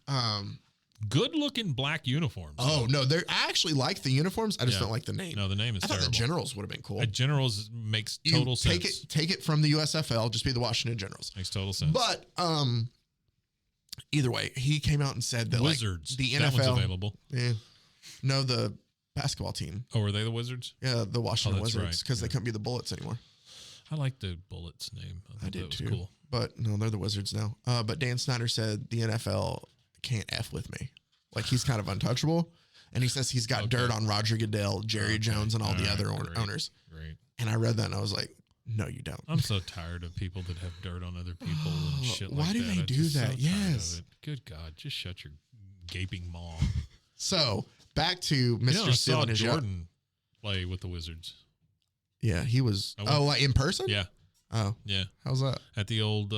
[SPEAKER 1] Good looking black uniforms.
[SPEAKER 3] Oh no, I actually like the uniforms. I just
[SPEAKER 1] Yeah.
[SPEAKER 3] don't like the name.
[SPEAKER 1] No, the name is
[SPEAKER 3] I thought
[SPEAKER 1] terrible.
[SPEAKER 3] the Generals would have been cool.
[SPEAKER 1] Generals makes
[SPEAKER 3] You
[SPEAKER 1] total
[SPEAKER 3] take
[SPEAKER 1] sense.
[SPEAKER 3] Take it from the USFL. Just be the Washington Generals.
[SPEAKER 1] Makes total sense.
[SPEAKER 3] But either way, he came out and said that
[SPEAKER 1] Wizards.
[SPEAKER 3] like, the
[SPEAKER 1] That one's
[SPEAKER 3] NFL.
[SPEAKER 1] available.
[SPEAKER 3] Yeah, no, the basketball team.
[SPEAKER 1] Oh, were they the Wizards?
[SPEAKER 3] Yeah, the Washington
[SPEAKER 1] that's
[SPEAKER 3] Wizards
[SPEAKER 1] right.
[SPEAKER 3] because they couldn't be the Bullets anymore.
[SPEAKER 1] I like the Bullets name.
[SPEAKER 3] I did
[SPEAKER 1] that was
[SPEAKER 3] too.
[SPEAKER 1] Cool.
[SPEAKER 3] But no, they're the Wizards now. But Dan Snyder said the NFL can't F with me. Like he's kind of untouchable. And he says he's got dirt on Roger Goodell, Jerry Jones, and all the other owners.
[SPEAKER 1] Great.
[SPEAKER 3] And I read that and I was like, no, you don't.
[SPEAKER 1] I'm so tired of people that have dirt on other people and shit like that.
[SPEAKER 3] Why do they do that? Yes.
[SPEAKER 1] Good God, just shut your gaping maw.
[SPEAKER 3] So back to Mr.
[SPEAKER 1] I
[SPEAKER 3] Steele
[SPEAKER 1] saw
[SPEAKER 3] and his
[SPEAKER 1] Jordan play with the Wizards.
[SPEAKER 3] Yeah, he was. Like in person?
[SPEAKER 1] Yeah.
[SPEAKER 3] Oh,
[SPEAKER 1] yeah.
[SPEAKER 3] How's that?
[SPEAKER 1] At the old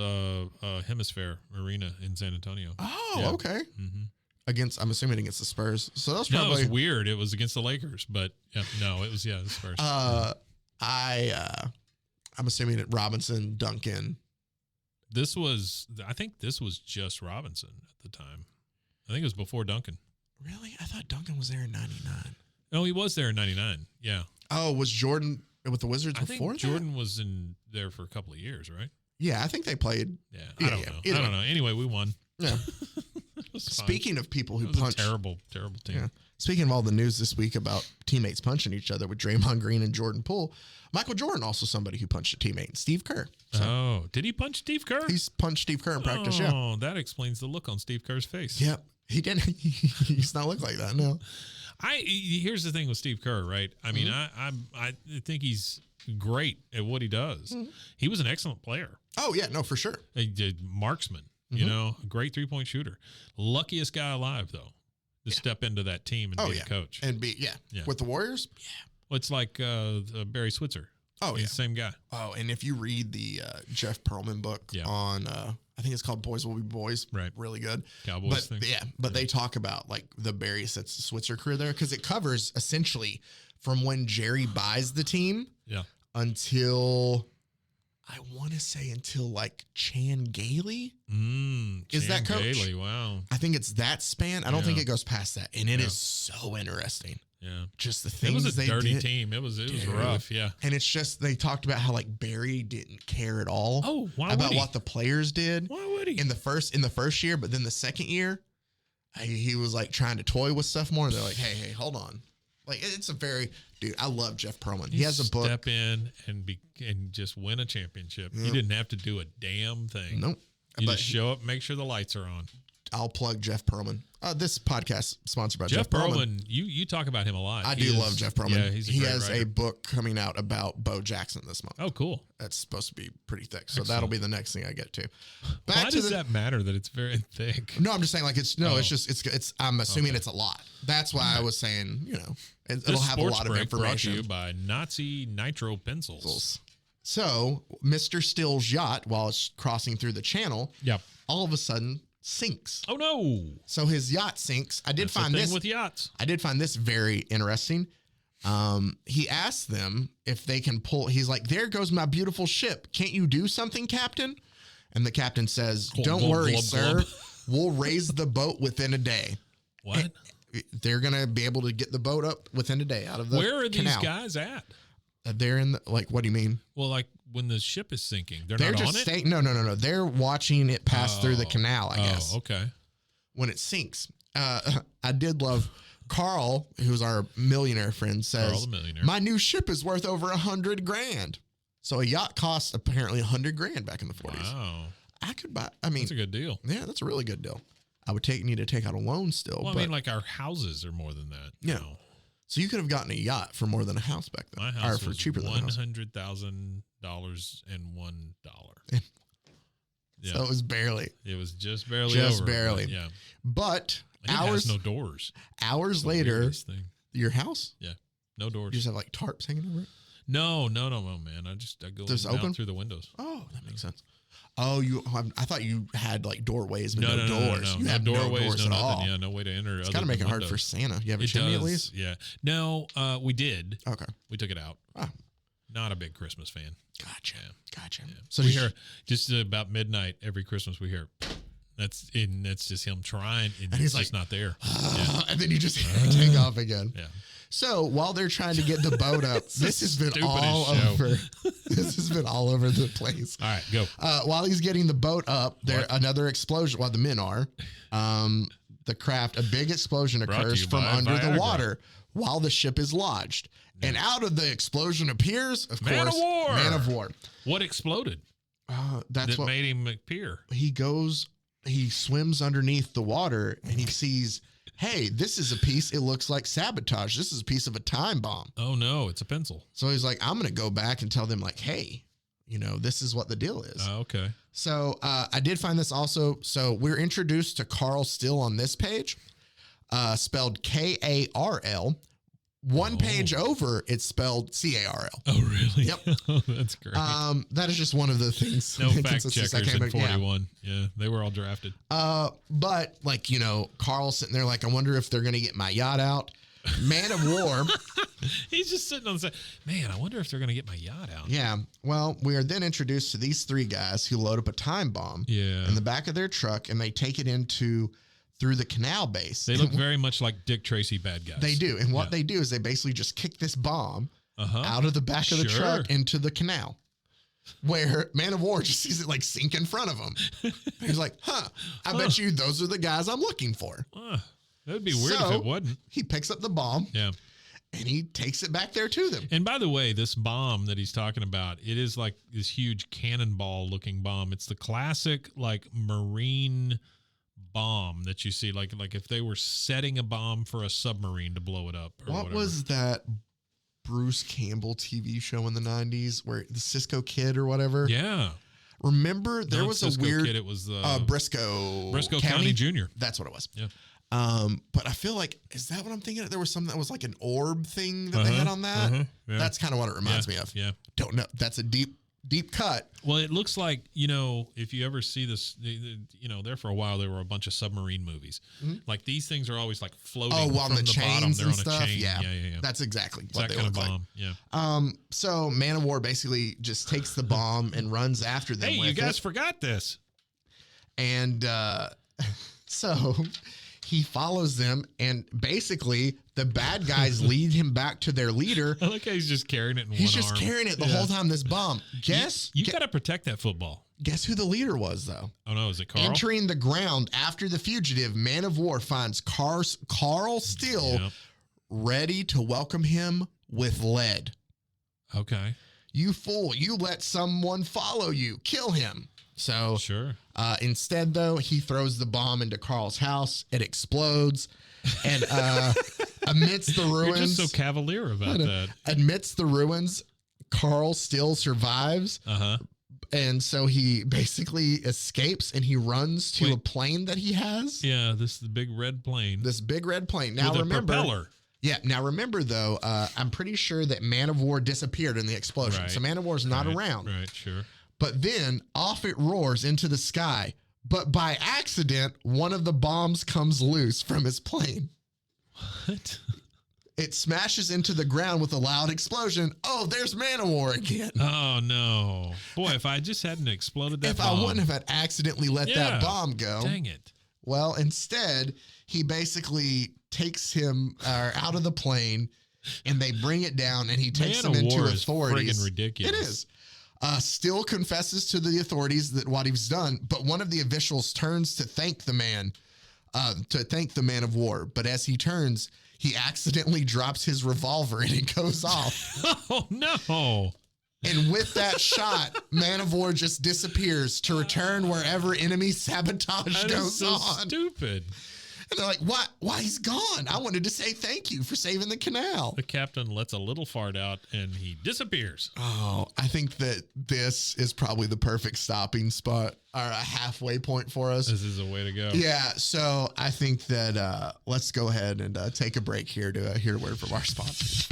[SPEAKER 1] Hemisphere Arena in San Antonio.
[SPEAKER 3] Oh,
[SPEAKER 1] yeah.
[SPEAKER 3] okay.
[SPEAKER 1] Mm-hmm.
[SPEAKER 3] I'm assuming against the Spurs. So that was
[SPEAKER 1] No,
[SPEAKER 3] probably
[SPEAKER 1] it was weird. It was against the Lakers, but no, it was the Spurs.
[SPEAKER 3] I'm assuming that Robinson, Duncan.
[SPEAKER 1] I think this was just Robinson at the time. I think it was before Duncan.
[SPEAKER 3] Really? I thought Duncan was there in 99.
[SPEAKER 1] No, he was there in 99. Yeah.
[SPEAKER 3] Oh, was Jordan with the Wizards before that?
[SPEAKER 1] Jordan was in there for a couple of years, right?
[SPEAKER 3] Yeah, I think they played.
[SPEAKER 1] Yeah, I don't know. Anyway, we won.
[SPEAKER 3] Yeah. Speaking of people who punch,
[SPEAKER 1] terrible team.
[SPEAKER 3] Yeah. Speaking of all the news this week about teammates punching each other with Draymond Green and Jordan Poole, Michael Jordan also somebody who punched a teammate, Steve Kerr.
[SPEAKER 1] So did he punch Steve Kerr?
[SPEAKER 3] He's punched Steve Kerr in practice.
[SPEAKER 1] Oh, that explains the look on Steve Kerr's face.
[SPEAKER 3] Yep, he didn't. He does not look like that. No.
[SPEAKER 1] Here's the thing with Steve Kerr, right? I mean, I think he's great at what he does. Mm-hmm. He was an excellent player.
[SPEAKER 3] Oh yeah, no, for sure.
[SPEAKER 1] A marksman. You know, a great 3-point shooter. Luckiest guy alive, though, to step into that team and be a coach.
[SPEAKER 3] And with the Warriors? Yeah.
[SPEAKER 1] Well, it's like Barry Switzer.
[SPEAKER 3] Oh,
[SPEAKER 1] He's the same guy.
[SPEAKER 3] Oh, and if you read the Jeff Pearlman book on, I think it's called Boys Will Be Boys.
[SPEAKER 1] Right.
[SPEAKER 3] Really good.
[SPEAKER 1] Cowboys thing.
[SPEAKER 3] Yeah, but they talk about like the Barry Switzer career there because it covers essentially from when Jerry buys the team until... I want to say until like Chan Gailey. Is that coach?
[SPEAKER 1] Gailey, wow.
[SPEAKER 3] I think it's that span. I don't think it goes past that. And it is so interesting.
[SPEAKER 1] Yeah.
[SPEAKER 3] Just the things
[SPEAKER 1] it was a
[SPEAKER 3] they
[SPEAKER 1] dirty
[SPEAKER 3] did.
[SPEAKER 1] team. It was rough. Yeah.
[SPEAKER 3] And it's just, they talked about how like Barry didn't care at all.
[SPEAKER 1] Oh, why
[SPEAKER 3] about
[SPEAKER 1] would he?
[SPEAKER 3] what the players did.
[SPEAKER 1] Why would he?
[SPEAKER 3] In the first year, but then the second year, he was like trying to toy with stuff more. And they're like, hey, hold on. Like it's dude, I love Jeff Pearlman. He has a book.
[SPEAKER 1] Step in and just win a championship. You didn't have to do a damn thing.
[SPEAKER 3] Nope.
[SPEAKER 1] You just show up, make sure the lights are on.
[SPEAKER 3] I'll plug Jeff Pearlman. This podcast sponsored by Jeff
[SPEAKER 1] Pearlman. You talk about him a lot.
[SPEAKER 3] I do love Jeff Pearlman.
[SPEAKER 1] Yeah, he
[SPEAKER 3] has a book coming out about Bo Jackson this month.
[SPEAKER 1] Oh, cool.
[SPEAKER 3] That's supposed to be pretty thick. So that'll be the next thing I get to.
[SPEAKER 1] Why does that matter that it's very thick?
[SPEAKER 3] No, I'm just saying like it's I'm assuming it's a lot. That's why I was saying, it'll have a lot of information.
[SPEAKER 1] Brought to you by Nazi Nitro Pencils.
[SPEAKER 3] So Mr. Steele's yacht, while it's crossing through the channel, all of a sudden sinks.
[SPEAKER 1] Oh no!
[SPEAKER 3] So his yacht sinks. I did find this
[SPEAKER 1] with yachts.
[SPEAKER 3] I did find this very interesting. He asked them if they can pull. He's like, "There goes my beautiful ship. Can't you do something, Captain?" And the captain says, "Don't worry, sir. We'll raise the boat within a day."
[SPEAKER 1] What?
[SPEAKER 3] They're gonna be able to get the boat up within a day out of the canal.
[SPEAKER 1] Where are these guys at?
[SPEAKER 3] They're in the, like, what do you mean?
[SPEAKER 1] Well, like when the ship is sinking, they're not
[SPEAKER 3] just
[SPEAKER 1] on
[SPEAKER 3] staying. No. They're watching it pass through the canal, I guess.
[SPEAKER 1] Oh, okay.
[SPEAKER 3] When it sinks. I did love Carl, who's our millionaire friend, says, my new ship is worth over $100,000. So a yacht cost apparently $100,000 back in the 40s.
[SPEAKER 1] Wow.
[SPEAKER 3] I could buy, that's
[SPEAKER 1] a good deal.
[SPEAKER 3] Yeah, that's a really good deal. I would need to take out a loan still.
[SPEAKER 1] Well, I mean, like our houses are more than that.
[SPEAKER 3] Yeah. So you could have gotten a yacht for more than a house back then.
[SPEAKER 1] My house
[SPEAKER 3] for
[SPEAKER 1] was
[SPEAKER 3] cheaper than
[SPEAKER 1] $100,000 and $1. Yeah.
[SPEAKER 3] So it was barely.
[SPEAKER 1] It was just barely.
[SPEAKER 3] Just
[SPEAKER 1] over,
[SPEAKER 3] barely.
[SPEAKER 1] Yeah.
[SPEAKER 3] But
[SPEAKER 1] it has no doors.
[SPEAKER 3] Hours later, your house?
[SPEAKER 1] Yeah. No doors.
[SPEAKER 3] You just have like tarps hanging over it?
[SPEAKER 1] No, man. I go
[SPEAKER 3] just
[SPEAKER 1] down
[SPEAKER 3] open
[SPEAKER 1] through the windows.
[SPEAKER 3] Oh, that makes sense. Oh, I thought you had like doorways, but no doors.
[SPEAKER 1] No.
[SPEAKER 3] You have
[SPEAKER 1] doorways,
[SPEAKER 3] no doors at all.
[SPEAKER 1] Yeah, no way to enter.
[SPEAKER 3] It's kind of making it hard for Santa. You have a chimney at least?
[SPEAKER 1] Yeah. No, we did.
[SPEAKER 3] Okay.
[SPEAKER 1] We took it out.
[SPEAKER 3] Oh.
[SPEAKER 1] Not a big Christmas fan.
[SPEAKER 3] Gotcha.
[SPEAKER 1] Yeah. So we hear just about midnight every Christmas. We hear that's just him trying, and he's just not there.
[SPEAKER 3] And then you just take off again.
[SPEAKER 1] Yeah.
[SPEAKER 3] So while they're trying to get the boat up, this has been all over. This has been all over the place.
[SPEAKER 1] All right, go.
[SPEAKER 3] While he's getting the boat up, another explosion. While the men are, the craft, a big explosion occurs from under the water. while the ship is lodged. And out of the explosion appears, of
[SPEAKER 1] Man
[SPEAKER 3] course,
[SPEAKER 1] of War.
[SPEAKER 3] Man of War.
[SPEAKER 1] What exploded?
[SPEAKER 3] That's
[SPEAKER 1] that
[SPEAKER 3] what
[SPEAKER 1] made him appear.
[SPEAKER 3] He swims underneath the water and he sees, hey, this is a piece. It looks like sabotage. This is a piece of a time bomb.
[SPEAKER 1] Oh no, it's a pencil.
[SPEAKER 3] So he's like, I'm going to go back and tell them like, hey, this is what the deal is.
[SPEAKER 1] Okay.
[SPEAKER 3] So I did find this also. So we're introduced to Carl Still on this page, spelled Karl. One page over, it's spelled Carl.
[SPEAKER 1] Oh, really?
[SPEAKER 3] Yep.
[SPEAKER 1] Oh, that's great.
[SPEAKER 3] That is just one of the things.
[SPEAKER 1] No fact checkers in 41. Yeah, they were all drafted.
[SPEAKER 3] But like, Carl's sitting there like, I wonder if they're going to get my yacht out. Man of War.
[SPEAKER 1] He's just sitting on the side. Man, I wonder if they're going to get my yacht out.
[SPEAKER 3] Yeah. Well, we are then introduced to these three guys who load up a time bomb in the back of their truck and they take it through the canal base.
[SPEAKER 1] They look very much like Dick Tracy bad guys.
[SPEAKER 3] They do. And what they do is they basically just kick this bomb out of the back of the truck into the canal, where Man of War just sees it like sink in front of him. He's like, I bet you those are the guys I'm looking for.
[SPEAKER 1] That'd be weird if it wasn't.
[SPEAKER 3] He picks up the bomb.
[SPEAKER 1] Yeah.
[SPEAKER 3] And he takes it back there to them.
[SPEAKER 1] And by the way, this bomb that he's talking about, it is like this huge cannonball looking bomb. It's the classic like Marine bomb that you see, like if they were setting a bomb for a submarine to blow it up.
[SPEAKER 3] What was that Bruce Campbell TV show in the 90s where the Cisco Kid or whatever?
[SPEAKER 1] Yeah.
[SPEAKER 3] Remember there was
[SPEAKER 1] Cisco
[SPEAKER 3] a weird
[SPEAKER 1] Kid, it was
[SPEAKER 3] Briscoe
[SPEAKER 1] County Jr.
[SPEAKER 3] That's what it was.
[SPEAKER 1] Yeah.
[SPEAKER 3] But I feel like, is that what I'm thinking? There was something that was like an orb thing that they had on that.
[SPEAKER 1] Yeah.
[SPEAKER 3] That's kind of what it reminds me of.
[SPEAKER 1] Yeah.
[SPEAKER 3] Don't know. That's a deep cut.
[SPEAKER 1] Well, it looks like, if you ever see this, there for a while, there were a bunch of submarine movies. Mm-hmm. Like these things are always like floating
[SPEAKER 3] on
[SPEAKER 1] from
[SPEAKER 3] the chains
[SPEAKER 1] bottom. They're
[SPEAKER 3] and
[SPEAKER 1] on
[SPEAKER 3] stuff.
[SPEAKER 1] a chain.
[SPEAKER 3] Yeah.
[SPEAKER 1] Yeah.
[SPEAKER 3] That's exactly
[SPEAKER 1] it's
[SPEAKER 3] what
[SPEAKER 1] that
[SPEAKER 3] they
[SPEAKER 1] kind
[SPEAKER 3] look
[SPEAKER 1] of
[SPEAKER 3] like.
[SPEAKER 1] bomb. Yeah.
[SPEAKER 3] So Man of War basically just takes the bomb and runs after them.
[SPEAKER 1] Hey, you guys forgot this.
[SPEAKER 3] And so he follows them, and basically the bad guys lead him back to their leader.
[SPEAKER 1] I like how he's just carrying it in one arm.
[SPEAKER 3] He's just carrying it the whole time, this bomb.
[SPEAKER 1] You got to protect that football.
[SPEAKER 3] Guess who the leader was, though?
[SPEAKER 1] Oh, no, is it Carl?
[SPEAKER 3] Entering the ground after the fugitive, Man of War finds Carl Still ready to welcome him with lead.
[SPEAKER 1] Okay.
[SPEAKER 3] You fool. You let someone follow you. Kill him. So instead, though, he throws the bomb into Carl's house. It explodes. And amidst the ruins.
[SPEAKER 1] You're just so cavalier about that.
[SPEAKER 3] Amidst the ruins, Carl still survives. And so he basically escapes and he runs to a plane that he has.
[SPEAKER 1] Yeah, this is the big red plane.
[SPEAKER 3] This big red plane. Now
[SPEAKER 1] with
[SPEAKER 3] remember.
[SPEAKER 1] A propeller.
[SPEAKER 3] Yeah. Now remember, though, I'm pretty sure that Man of War disappeared in the explosion.
[SPEAKER 1] Right.
[SPEAKER 3] So Man of War is not around.
[SPEAKER 1] Right, sure.
[SPEAKER 3] But then off it roars into the sky. But by accident, one of the bombs comes loose from his plane.
[SPEAKER 1] What?
[SPEAKER 3] It smashes into the ground with a loud explosion. Oh, there's Man of War again.
[SPEAKER 1] Oh, no. Boy, if I just hadn't exploded that bomb.
[SPEAKER 3] If I wouldn't have had accidentally let that bomb go.
[SPEAKER 1] Dang it.
[SPEAKER 3] Well, instead, he basically takes him out of the plane and they bring it down and he takes them into authorities.
[SPEAKER 1] Is friggin' ridiculous.
[SPEAKER 3] It is. Still confesses to the authorities that what he's done, but one of the officials turns to thank the Man of War. But as he turns, he accidentally drops his revolver and it goes off.
[SPEAKER 1] Oh, no.
[SPEAKER 3] And with that shot, Man of War just disappears to return wherever enemy sabotage goes on.
[SPEAKER 1] Stupid.
[SPEAKER 3] And they're like, what? Why he's gone? I wanted to say thank you for saving the canal.
[SPEAKER 1] The captain lets a little fart out and he disappears.
[SPEAKER 3] Oh, I think that this is probably the perfect stopping spot or a halfway point for us.
[SPEAKER 1] This is a way to go.
[SPEAKER 3] Yeah. So I think that let's go ahead and take a break here to hear a word from our sponsors.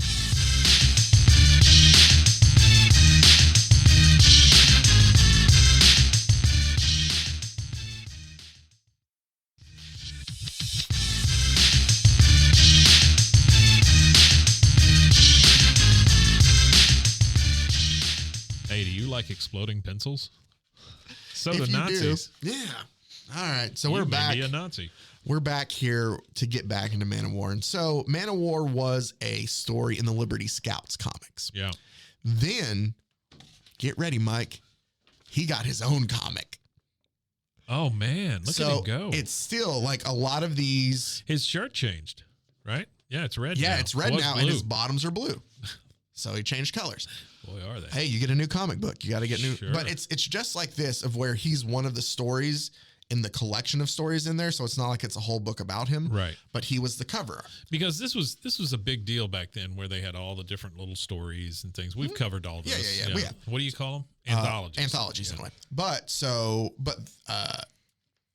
[SPEAKER 1] Hey, do you like exploding pencils? So
[SPEAKER 3] If
[SPEAKER 1] the
[SPEAKER 3] you
[SPEAKER 1] Nazis.
[SPEAKER 3] do, yeah. All right. So
[SPEAKER 1] You
[SPEAKER 3] we're
[SPEAKER 1] may
[SPEAKER 3] back.
[SPEAKER 1] be a Nazi.
[SPEAKER 3] We're back here to get back into Man of War. And so Man of War was a story in the Liberty Scouts comics.
[SPEAKER 1] Yeah.
[SPEAKER 3] Then, get ready, Mike. He got his own comic.
[SPEAKER 1] Oh, man. Look at him go.
[SPEAKER 3] It's still like a lot of these.
[SPEAKER 1] His shirt changed, right? Yeah, it's red.
[SPEAKER 3] Yeah,
[SPEAKER 1] now.
[SPEAKER 3] it's red
[SPEAKER 1] It was
[SPEAKER 3] now,
[SPEAKER 1] blue.
[SPEAKER 3] and his bottoms are blue. So he changed colors.
[SPEAKER 1] Boy, are they?
[SPEAKER 3] Hey, you get a new comic book. You got to get new.
[SPEAKER 1] Sure.
[SPEAKER 3] But it's just like this of where he's one of the stories in the collection of stories in there. So it's not like it's a whole book about him.
[SPEAKER 1] Right.
[SPEAKER 3] But he was the cover.
[SPEAKER 1] Because this was a big deal back then, where they had all the different little stories and things. We've covered all this.
[SPEAKER 3] Yeah. We have.
[SPEAKER 1] What do you call them? Anthologies.
[SPEAKER 3] Anthologies in a way. But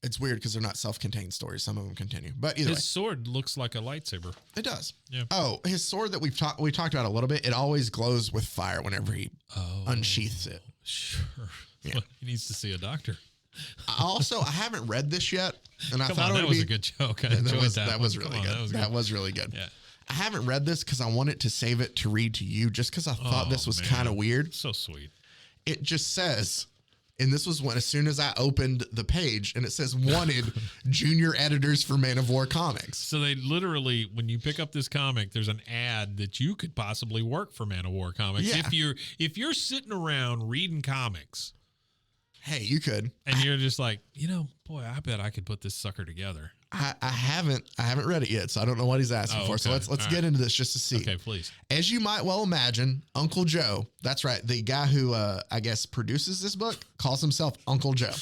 [SPEAKER 3] it's weird because they're not self-contained stories. Some of them continue. But either way.
[SPEAKER 1] His sword looks like a lightsaber.
[SPEAKER 3] It does.
[SPEAKER 1] Yeah.
[SPEAKER 3] Oh, his sword that we talked about a little bit, it always glows with fire whenever he unsheaths it.
[SPEAKER 1] Sure.
[SPEAKER 3] Yeah.
[SPEAKER 1] Well, he needs to see a doctor.
[SPEAKER 3] I haven't read this yet, and I
[SPEAKER 1] Come
[SPEAKER 3] thought
[SPEAKER 1] on,
[SPEAKER 3] it
[SPEAKER 1] that
[SPEAKER 3] would
[SPEAKER 1] was
[SPEAKER 3] be
[SPEAKER 1] a good joke. I enjoyed that.
[SPEAKER 3] That was really good. That was really good.
[SPEAKER 1] Yeah.
[SPEAKER 3] I haven't read this because I wanted to save it to read to you, just because I thought this was kind of weird.
[SPEAKER 1] So sweet.
[SPEAKER 3] It just says, and this was as soon as I opened the page, and it says wanted junior editors for Man of War Comics.
[SPEAKER 1] So they literally, when you pick up this comic, there's an ad that you could possibly work for Man of War Comics.
[SPEAKER 3] Yeah.
[SPEAKER 1] If you're sitting around reading comics,
[SPEAKER 3] Hey, you could.
[SPEAKER 1] and you're just like, boy, I bet I could put this sucker together.
[SPEAKER 3] I haven't read it yet, so I don't know what he's asking for. So
[SPEAKER 1] okay.
[SPEAKER 3] let's get into this just to see.
[SPEAKER 1] Okay, please.
[SPEAKER 3] As you might well imagine, Uncle Joe, that's right, the guy who I guess produces this book calls himself Uncle Joe.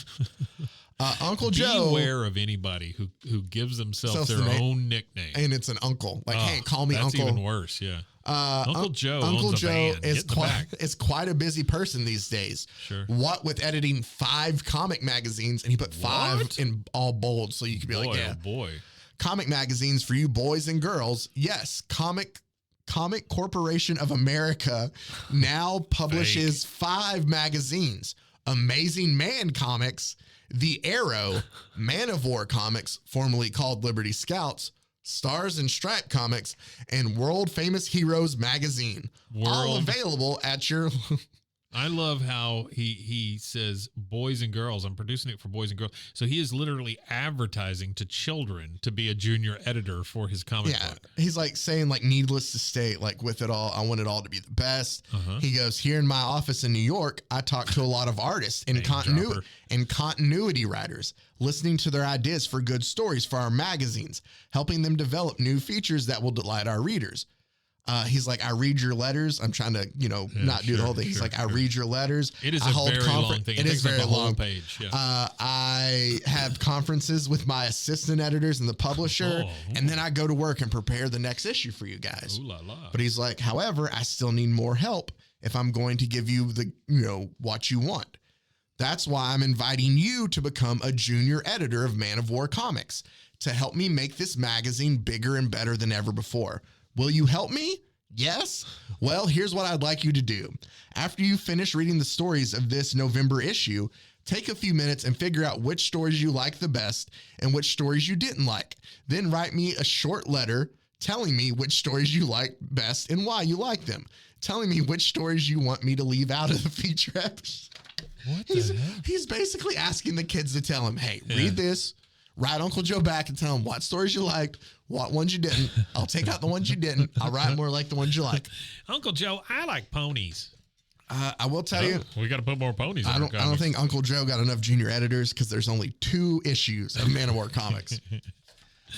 [SPEAKER 3] Uncle Joe.
[SPEAKER 1] Beware of anybody who gives themselves their own nickname.
[SPEAKER 3] And it's an uncle. Like, hey, call me
[SPEAKER 1] that's
[SPEAKER 3] Uncle.
[SPEAKER 1] That's even worse, yeah. Uncle Joe
[SPEAKER 3] Uncle
[SPEAKER 1] owns a
[SPEAKER 3] Joe
[SPEAKER 1] van.
[SPEAKER 3] is quite a busy person these days.
[SPEAKER 1] Sure.
[SPEAKER 3] What with editing 5 comic magazines, and he put 5 in all bold, so you could be like, yeah,
[SPEAKER 1] oh boy.
[SPEAKER 3] Comic magazines for you boys and girls. Yes, Comic Corporation of America now publishes 5 magazines: Amazing Man Comics, The Arrow, Man of War Comics, formerly called Liberty Scouts, Stars and Stripe Comics, and World Famous Heroes Magazine. All available at your...
[SPEAKER 1] I love how he says boys and girls. I'm producing it for boys and girls. So he is literally advertising to children to be a junior editor for his comic book.
[SPEAKER 3] He's like saying, like, needless to state, like, with it all, I want it all to be the best. He goes, here in my office in New York, I talk to a lot of artists and continuity writers, listening to their ideas for good stories for our magazines, helping them develop new features that will delight our readers. He's like, I read your letters. I'm trying to, not do the whole thing. He's like, I read your letters.
[SPEAKER 1] It is a very long thing.
[SPEAKER 3] It is very long.
[SPEAKER 1] Whole page. Yeah.
[SPEAKER 3] I have conferences with my assistant editors and the publisher, and then I go to work and prepare the next issue for you guys.
[SPEAKER 1] Ooh la la.
[SPEAKER 3] But he's like, however, I still need more help if I'm going to give you the, what you want. That's why I'm inviting you to become a junior editor of Man of War Comics to help me make this magazine bigger and better than ever before. Will you help me? Yes? Well, here's what I'd like you to do. After you finish reading the stories of this November issue, take a few minutes and figure out which stories you like the best and which stories you didn't like. Then write me a short letter telling me which stories you like best and why you like them. Telling me which stories you want me to leave out of the feature episode.
[SPEAKER 1] What the hell?
[SPEAKER 3] He's basically asking the kids to tell him, hey, read this. Write Uncle Joe back and tell him what stories you liked, what ones you didn't. I'll take out the ones you didn't. I'll write more like the ones you like.
[SPEAKER 1] Uncle Joe, I like ponies.
[SPEAKER 3] I will tell you.
[SPEAKER 1] We got to put more ponies.
[SPEAKER 3] I don't think Uncle Joe got enough junior editors because there's only 2 issues of Man of War Comics.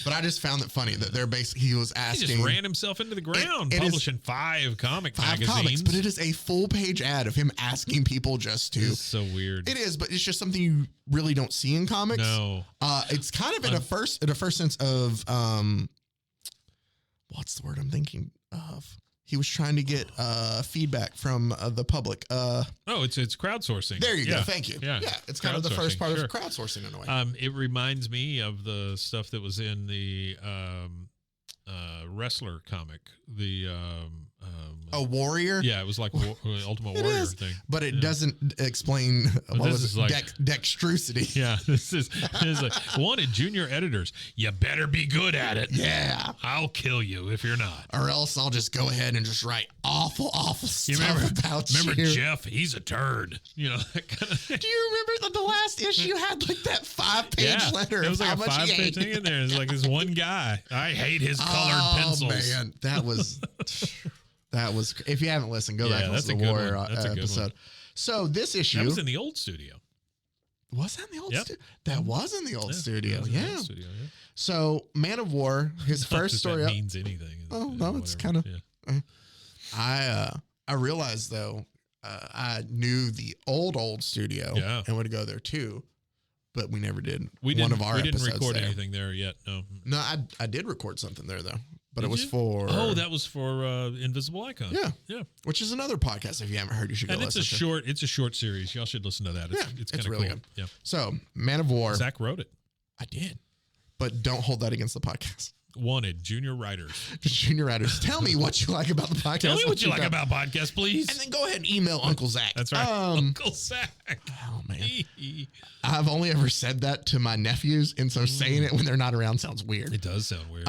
[SPEAKER 3] But I just found it funny that he was asking.
[SPEAKER 1] He just ran himself into the ground publishing 5 comic magazines.
[SPEAKER 3] Comics, but it is a full-page ad of him asking people just to.
[SPEAKER 1] It's so weird.
[SPEAKER 3] It is, but it's just something you really don't see in comics.
[SPEAKER 1] No.
[SPEAKER 3] It's kind of in a first sense of what's the word I'm thinking of? He was trying to get feedback from the public.
[SPEAKER 1] It's crowdsourcing.
[SPEAKER 3] There you go. Thank you.
[SPEAKER 1] Yeah,
[SPEAKER 3] it's kind of the first part of crowdsourcing in a way.
[SPEAKER 1] It reminds me of the stuff that was in the wrestler comic. The
[SPEAKER 3] a warrior.
[SPEAKER 1] Yeah, it was like Ultimate Warrior thing,
[SPEAKER 3] but it doesn't explain.
[SPEAKER 1] This is like
[SPEAKER 3] dexterosity.
[SPEAKER 1] Yeah, this is like wanted junior editors. You better be good at it.
[SPEAKER 3] Yeah,
[SPEAKER 1] I'll kill you if you're not,
[SPEAKER 3] or else I'll just go ahead and just write awful stuff about you.
[SPEAKER 1] Remember Jeff? He's a turd. That kind of thing.
[SPEAKER 3] Do you remember that the last issue had like that 5-page letter?
[SPEAKER 1] It was like a 5-page thing in there. It's like this one guy. I hate his colored pencils.
[SPEAKER 3] Oh man, that was. If you haven't listened, go back and listen to the Warrior episode. So this issue
[SPEAKER 1] that was in the old studio.
[SPEAKER 3] Was that in the old
[SPEAKER 1] Yep.
[SPEAKER 3] studio? That was in the old studio.
[SPEAKER 1] it was in the
[SPEAKER 3] Yeah.
[SPEAKER 1] old studio, yeah.
[SPEAKER 3] So Man of War, his
[SPEAKER 1] Not
[SPEAKER 3] first
[SPEAKER 1] that
[SPEAKER 3] story.
[SPEAKER 1] that means anything.
[SPEAKER 3] Oh, no, it's
[SPEAKER 1] whatever.
[SPEAKER 3] kinda- I realized though, I knew the old studio
[SPEAKER 1] Yeah.
[SPEAKER 3] and would go there too, but we never did.
[SPEAKER 1] We
[SPEAKER 3] one
[SPEAKER 1] didn't,
[SPEAKER 3] of our
[SPEAKER 1] we didn't
[SPEAKER 3] episodes
[SPEAKER 1] record
[SPEAKER 3] there.
[SPEAKER 1] anything there yet. No.
[SPEAKER 3] No, I did record something there though, but
[SPEAKER 1] Did
[SPEAKER 3] it was
[SPEAKER 1] you?
[SPEAKER 3] for
[SPEAKER 1] That was for Invisible Icon.
[SPEAKER 3] Yeah.
[SPEAKER 1] Yeah.
[SPEAKER 3] which is another podcast. If you haven't heard, you should go
[SPEAKER 1] And it's
[SPEAKER 3] listen
[SPEAKER 1] a short series. Y'all should listen to that. It's,
[SPEAKER 3] Yeah,
[SPEAKER 1] it's
[SPEAKER 3] it's
[SPEAKER 1] kind of
[SPEAKER 3] really
[SPEAKER 1] cool.
[SPEAKER 3] good.
[SPEAKER 1] Yeah.
[SPEAKER 3] So Man of War,
[SPEAKER 1] Zach wrote it.
[SPEAKER 3] I did, but don't hold that against the podcast.
[SPEAKER 1] Wanted junior writers.
[SPEAKER 3] Junior writers, tell me what you like about the podcast.
[SPEAKER 1] Tell me what you like
[SPEAKER 3] don't.
[SPEAKER 1] about podcasts, please.
[SPEAKER 3] And then go ahead and email Uncle Zach.
[SPEAKER 1] That's right. Uncle Zach.
[SPEAKER 3] Oh man, I've only ever said that to my nephews, and so saying it when they're not around sounds weird.
[SPEAKER 1] It does sound weird.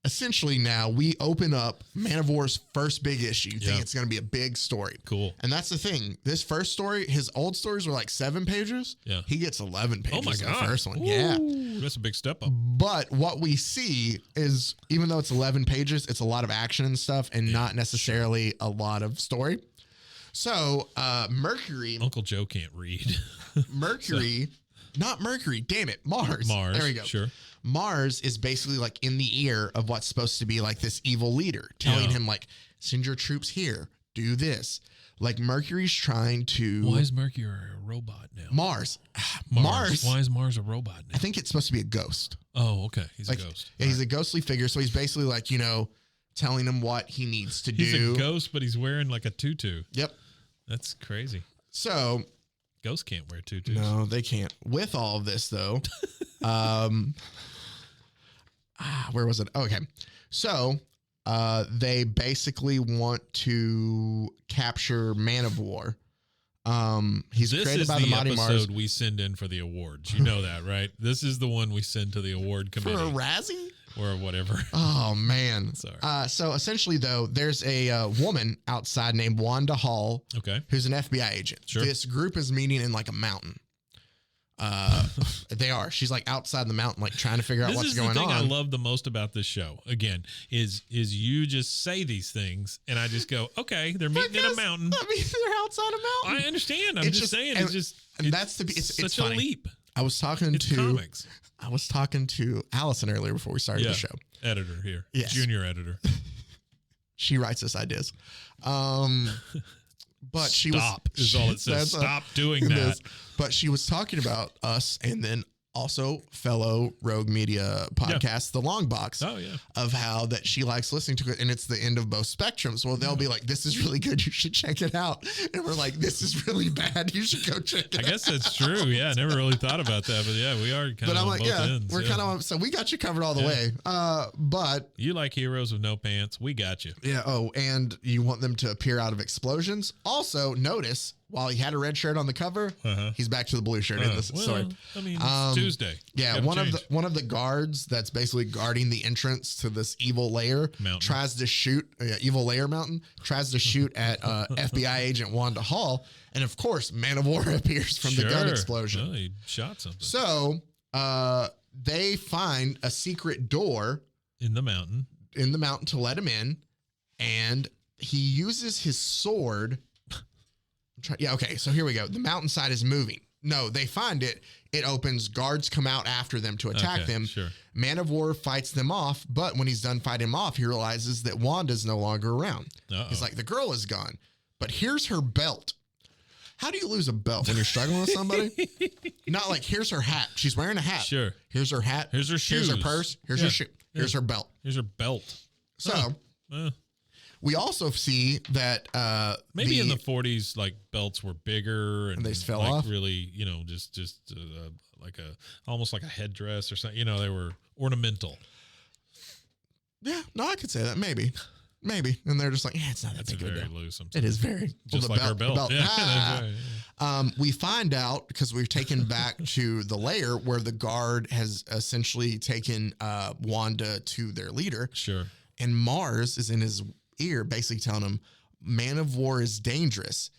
[SPEAKER 3] Essentially, now we open up Man of War's first big issue. You think
[SPEAKER 1] Yeah.
[SPEAKER 3] it's going to be a big story.
[SPEAKER 1] Cool.
[SPEAKER 3] And that's the thing. This first story, his old stories were like 7 pages.
[SPEAKER 1] Yeah.
[SPEAKER 3] He gets 11 pages
[SPEAKER 1] Oh my
[SPEAKER 3] in
[SPEAKER 1] God.
[SPEAKER 3] the first one.
[SPEAKER 1] Ooh,
[SPEAKER 3] Yeah.
[SPEAKER 1] That's a big step up.
[SPEAKER 3] But what we see is, even though it's 11 pages, it's a lot of action and stuff and not necessarily a lot of story. So, Mercury,
[SPEAKER 1] Uncle Joe can't read.
[SPEAKER 3] not Mercury, damn it, Mars.
[SPEAKER 1] Mars.
[SPEAKER 3] There we go.
[SPEAKER 1] Sure.
[SPEAKER 3] Mars is basically like in the ear of what's supposed to be like this evil leader, telling
[SPEAKER 1] Yeah.
[SPEAKER 3] him like, send your troops here, do this. Like Mercury's trying to
[SPEAKER 1] Why is Mercury a robot now?
[SPEAKER 3] Mars. Mars.
[SPEAKER 1] Why is Mars a robot now?
[SPEAKER 3] I think it's supposed to be a ghost.
[SPEAKER 1] Oh, okay. He's
[SPEAKER 3] Like
[SPEAKER 1] a ghost.
[SPEAKER 3] yeah, he's a ghostly figure, so he's basically like, telling him what he needs to
[SPEAKER 1] He's
[SPEAKER 3] do.
[SPEAKER 1] a ghost, but he's wearing like a tutu.
[SPEAKER 3] Yep.
[SPEAKER 1] That's crazy.
[SPEAKER 3] So
[SPEAKER 1] Ghosts can't wear tutus.
[SPEAKER 3] no, they can't. With all of this though, where was it? Oh, okay. So they basically want to capture Man of War. He's
[SPEAKER 1] This
[SPEAKER 3] created
[SPEAKER 1] is
[SPEAKER 3] by the Mighty
[SPEAKER 1] episode
[SPEAKER 3] Mars
[SPEAKER 1] we send in for the awards. You know that, right? This is the one we send to the award
[SPEAKER 3] for
[SPEAKER 1] committee
[SPEAKER 3] a Razzie.
[SPEAKER 1] or whatever.
[SPEAKER 3] Oh man.
[SPEAKER 1] Sorry.
[SPEAKER 3] So essentially though, there's a woman outside named Wanda Hall,
[SPEAKER 1] Okay.
[SPEAKER 3] who's an FBI agent.
[SPEAKER 1] Sure.
[SPEAKER 3] This group is meeting in like a mountain. They are. She's like outside the mountain, like trying to figure out
[SPEAKER 1] This
[SPEAKER 3] what's
[SPEAKER 1] is
[SPEAKER 3] going
[SPEAKER 1] the thing
[SPEAKER 3] on.
[SPEAKER 1] I love the most about this show. Again, is you just say these things, and I just go, okay, they're meeting in a mountain.
[SPEAKER 3] I mean, they're outside a mountain.
[SPEAKER 1] I understand. I'm
[SPEAKER 3] It's
[SPEAKER 1] just saying.
[SPEAKER 3] and,
[SPEAKER 1] It's just
[SPEAKER 3] and
[SPEAKER 1] it's
[SPEAKER 3] that's it's
[SPEAKER 1] such
[SPEAKER 3] funny.
[SPEAKER 1] a leap.
[SPEAKER 3] I was talking
[SPEAKER 1] It's
[SPEAKER 3] to
[SPEAKER 1] comics.
[SPEAKER 3] Allison earlier before we started the show.
[SPEAKER 1] Editor here.
[SPEAKER 3] Yes.
[SPEAKER 1] Junior editor.
[SPEAKER 3] She writes us ideas. But she was
[SPEAKER 1] Stop is all it says.
[SPEAKER 3] that's
[SPEAKER 1] Stop doing that.
[SPEAKER 3] this. But she was talking about us and then also fellow Rogue Media podcast, The Long Box,
[SPEAKER 1] Oh yeah.
[SPEAKER 3] of how that she likes listening to it, and it's the end of both spectrums. Well, they'll be like, "This is really good. You should check it out," and we're like, "This is really bad. You should go check it out."
[SPEAKER 1] I guess that's true. Yeah, I never really thought about that, but yeah, we are kind
[SPEAKER 3] But
[SPEAKER 1] of
[SPEAKER 3] I'm
[SPEAKER 1] on
[SPEAKER 3] like,
[SPEAKER 1] both
[SPEAKER 3] yeah,
[SPEAKER 1] ends.
[SPEAKER 3] we're kind of so we got you covered all the way. But
[SPEAKER 1] You like heroes with no pants? We got you.
[SPEAKER 3] yeah, and you want them to appear out of explosions. Also, notice while he had a red shirt on the cover, he's back to the blue shirt in this
[SPEAKER 1] Well,
[SPEAKER 3] story.
[SPEAKER 1] I mean, it's Tuesday.
[SPEAKER 3] Yeah,
[SPEAKER 1] Gotta change.
[SPEAKER 3] one of the guards that's basically guarding the entrance to this evil lair
[SPEAKER 1] Mountain.
[SPEAKER 3] tries to shoot evil lair mountain tries to shoot at FBI agent Wanda Hall, and of course, Man of War appears from the gun
[SPEAKER 1] Sure.
[SPEAKER 3] explosion.
[SPEAKER 1] Oh, he shot something
[SPEAKER 3] So they find a secret door
[SPEAKER 1] in the mountain.
[SPEAKER 3] in the mountain to let him in, and he uses his sword. Yeah, okay, so here we go. The mountainside is moving. No, they find it. It opens. Guards come out after them to attack
[SPEAKER 1] Okay,
[SPEAKER 3] them.
[SPEAKER 1] sure.
[SPEAKER 3] Man of War fights them off, but when he's done fighting them off, he realizes that Wanda's no longer around.
[SPEAKER 1] Uh-oh.
[SPEAKER 3] He's like, the girl is gone, but here's her belt. How do you lose a belt when you're struggling with somebody? Not like, here's her hat. She's wearing a hat.
[SPEAKER 1] Sure.
[SPEAKER 3] Here's her hat.
[SPEAKER 1] Here's her
[SPEAKER 3] Here's her
[SPEAKER 1] shoes.
[SPEAKER 3] purse. Here's
[SPEAKER 1] Yeah.
[SPEAKER 3] her shoe. Here's her belt.
[SPEAKER 1] Here's her belt.
[SPEAKER 3] So we also see that
[SPEAKER 1] Maybe in the 40s, like belts were bigger and
[SPEAKER 3] they just fell
[SPEAKER 1] like
[SPEAKER 3] off?
[SPEAKER 1] really, just like almost like a headdress or something. They were ornamental.
[SPEAKER 3] yeah, no, I could say that maybe, and they're just like, yeah, it's not that
[SPEAKER 1] That's
[SPEAKER 3] big of a
[SPEAKER 1] very
[SPEAKER 3] deal.
[SPEAKER 1] loose. Sometimes.
[SPEAKER 3] It is very
[SPEAKER 1] Just
[SPEAKER 3] well,
[SPEAKER 1] like her belt. Yeah,
[SPEAKER 3] Ah.
[SPEAKER 1] that's right.
[SPEAKER 3] We find out because we've taken back to the lair where the guard has essentially taken Wanda to their leader,
[SPEAKER 1] Sure.
[SPEAKER 3] and Mars is in his ear, basically telling him, "Man of War is dangerous.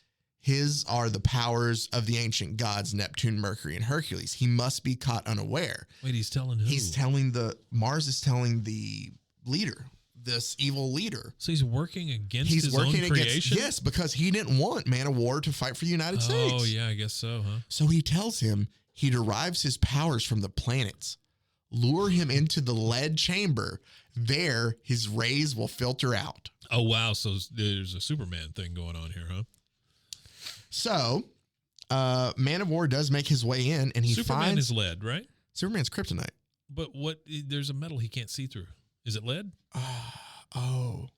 [SPEAKER 3] His are the powers of the ancient gods, Neptune, Mercury, and Hercules. He must be caught unaware."
[SPEAKER 1] Wait, he's telling who?
[SPEAKER 3] Mars is telling the leader, this evil leader.
[SPEAKER 1] So he's working against his own creation?
[SPEAKER 3] Yes, because he didn't want Man of War to fight for the United States.
[SPEAKER 1] Oh, yeah, I guess so, huh?
[SPEAKER 3] So he tells him he derives his powers from the planets. Lure him into the lead chamber. There, his rays will filter out.
[SPEAKER 1] Oh, wow. So there's a Superman thing going on here, huh?
[SPEAKER 3] So, Man of War does make his way in, and he
[SPEAKER 1] Superman
[SPEAKER 3] finds...
[SPEAKER 1] is lead, right?
[SPEAKER 3] Superman's kryptonite.
[SPEAKER 1] But there's a metal he can't see through. Is it lead?
[SPEAKER 3] Oh,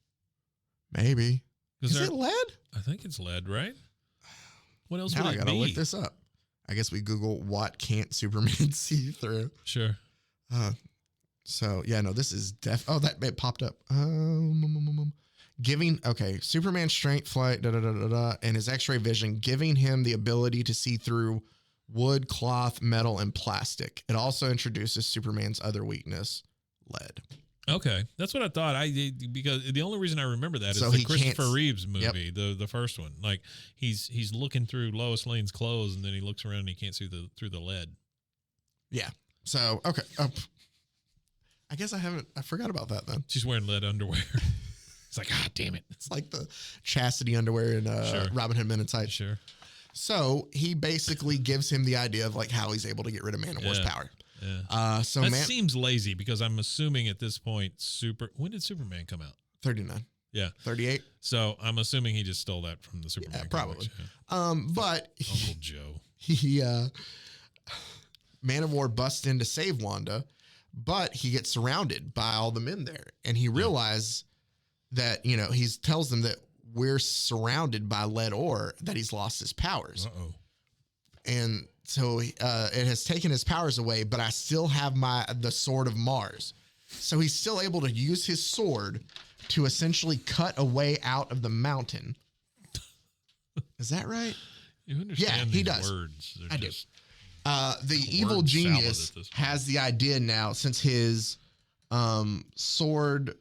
[SPEAKER 3] maybe. Is it lead?
[SPEAKER 1] I think it's lead, right? What else
[SPEAKER 3] Now
[SPEAKER 1] would
[SPEAKER 3] I
[SPEAKER 1] it
[SPEAKER 3] gotta
[SPEAKER 1] be?
[SPEAKER 3] look this up. I guess we Google what can't Superman see through.
[SPEAKER 1] Sure.
[SPEAKER 3] So yeah, no, this is that it popped up. Superman's strength, flight, and his X-ray vision, giving him the ability to see through wood, cloth, metal, and plastic. It also introduces Superman's other weakness, lead.
[SPEAKER 1] Okay, that's what I thought. Because the only reason I remember that is
[SPEAKER 3] So
[SPEAKER 1] the
[SPEAKER 3] he
[SPEAKER 1] Christopher
[SPEAKER 3] can't-
[SPEAKER 1] Reeves movie, the first one. Like he's looking through Lois Lane's clothes, and then he looks around and he can't see through the lead.
[SPEAKER 3] Yeah. So okay. I guess I forgot about that then.
[SPEAKER 1] She's wearing lead underwear. It's like, damn it.
[SPEAKER 3] It's like the chastity underwear in
[SPEAKER 1] Sure.
[SPEAKER 3] Robin Hood Men in Tights.
[SPEAKER 1] Sure.
[SPEAKER 3] So he basically gives him the idea of like how he's able to get rid of Man of War's power.
[SPEAKER 1] Yeah.
[SPEAKER 3] So
[SPEAKER 1] that seems lazy because I'm assuming at this point, when did Superman come out?
[SPEAKER 3] 39.
[SPEAKER 1] Yeah.
[SPEAKER 3] 38.
[SPEAKER 1] So I'm assuming he just stole that from the Superman.
[SPEAKER 3] Yeah, probably.
[SPEAKER 1] Comics,
[SPEAKER 3] But
[SPEAKER 1] Uncle Joe.
[SPEAKER 3] he Man of War busts in to save Wanda, but he gets surrounded by all the men there, and he realizes that he tells them that we're surrounded by lead ore, that he's lost his powers.
[SPEAKER 1] Uh-oh.
[SPEAKER 3] And so it has taken his powers away, but I still have the sword of Mars. So he's still able to use his sword to essentially cut a way out of the mountain. Is that right?
[SPEAKER 1] You understand
[SPEAKER 3] he
[SPEAKER 1] these
[SPEAKER 3] does.
[SPEAKER 1] words.
[SPEAKER 3] I do.
[SPEAKER 1] just
[SPEAKER 3] The evil
[SPEAKER 1] word salad
[SPEAKER 3] genius
[SPEAKER 1] at this point.
[SPEAKER 3] has the idea now, since his sword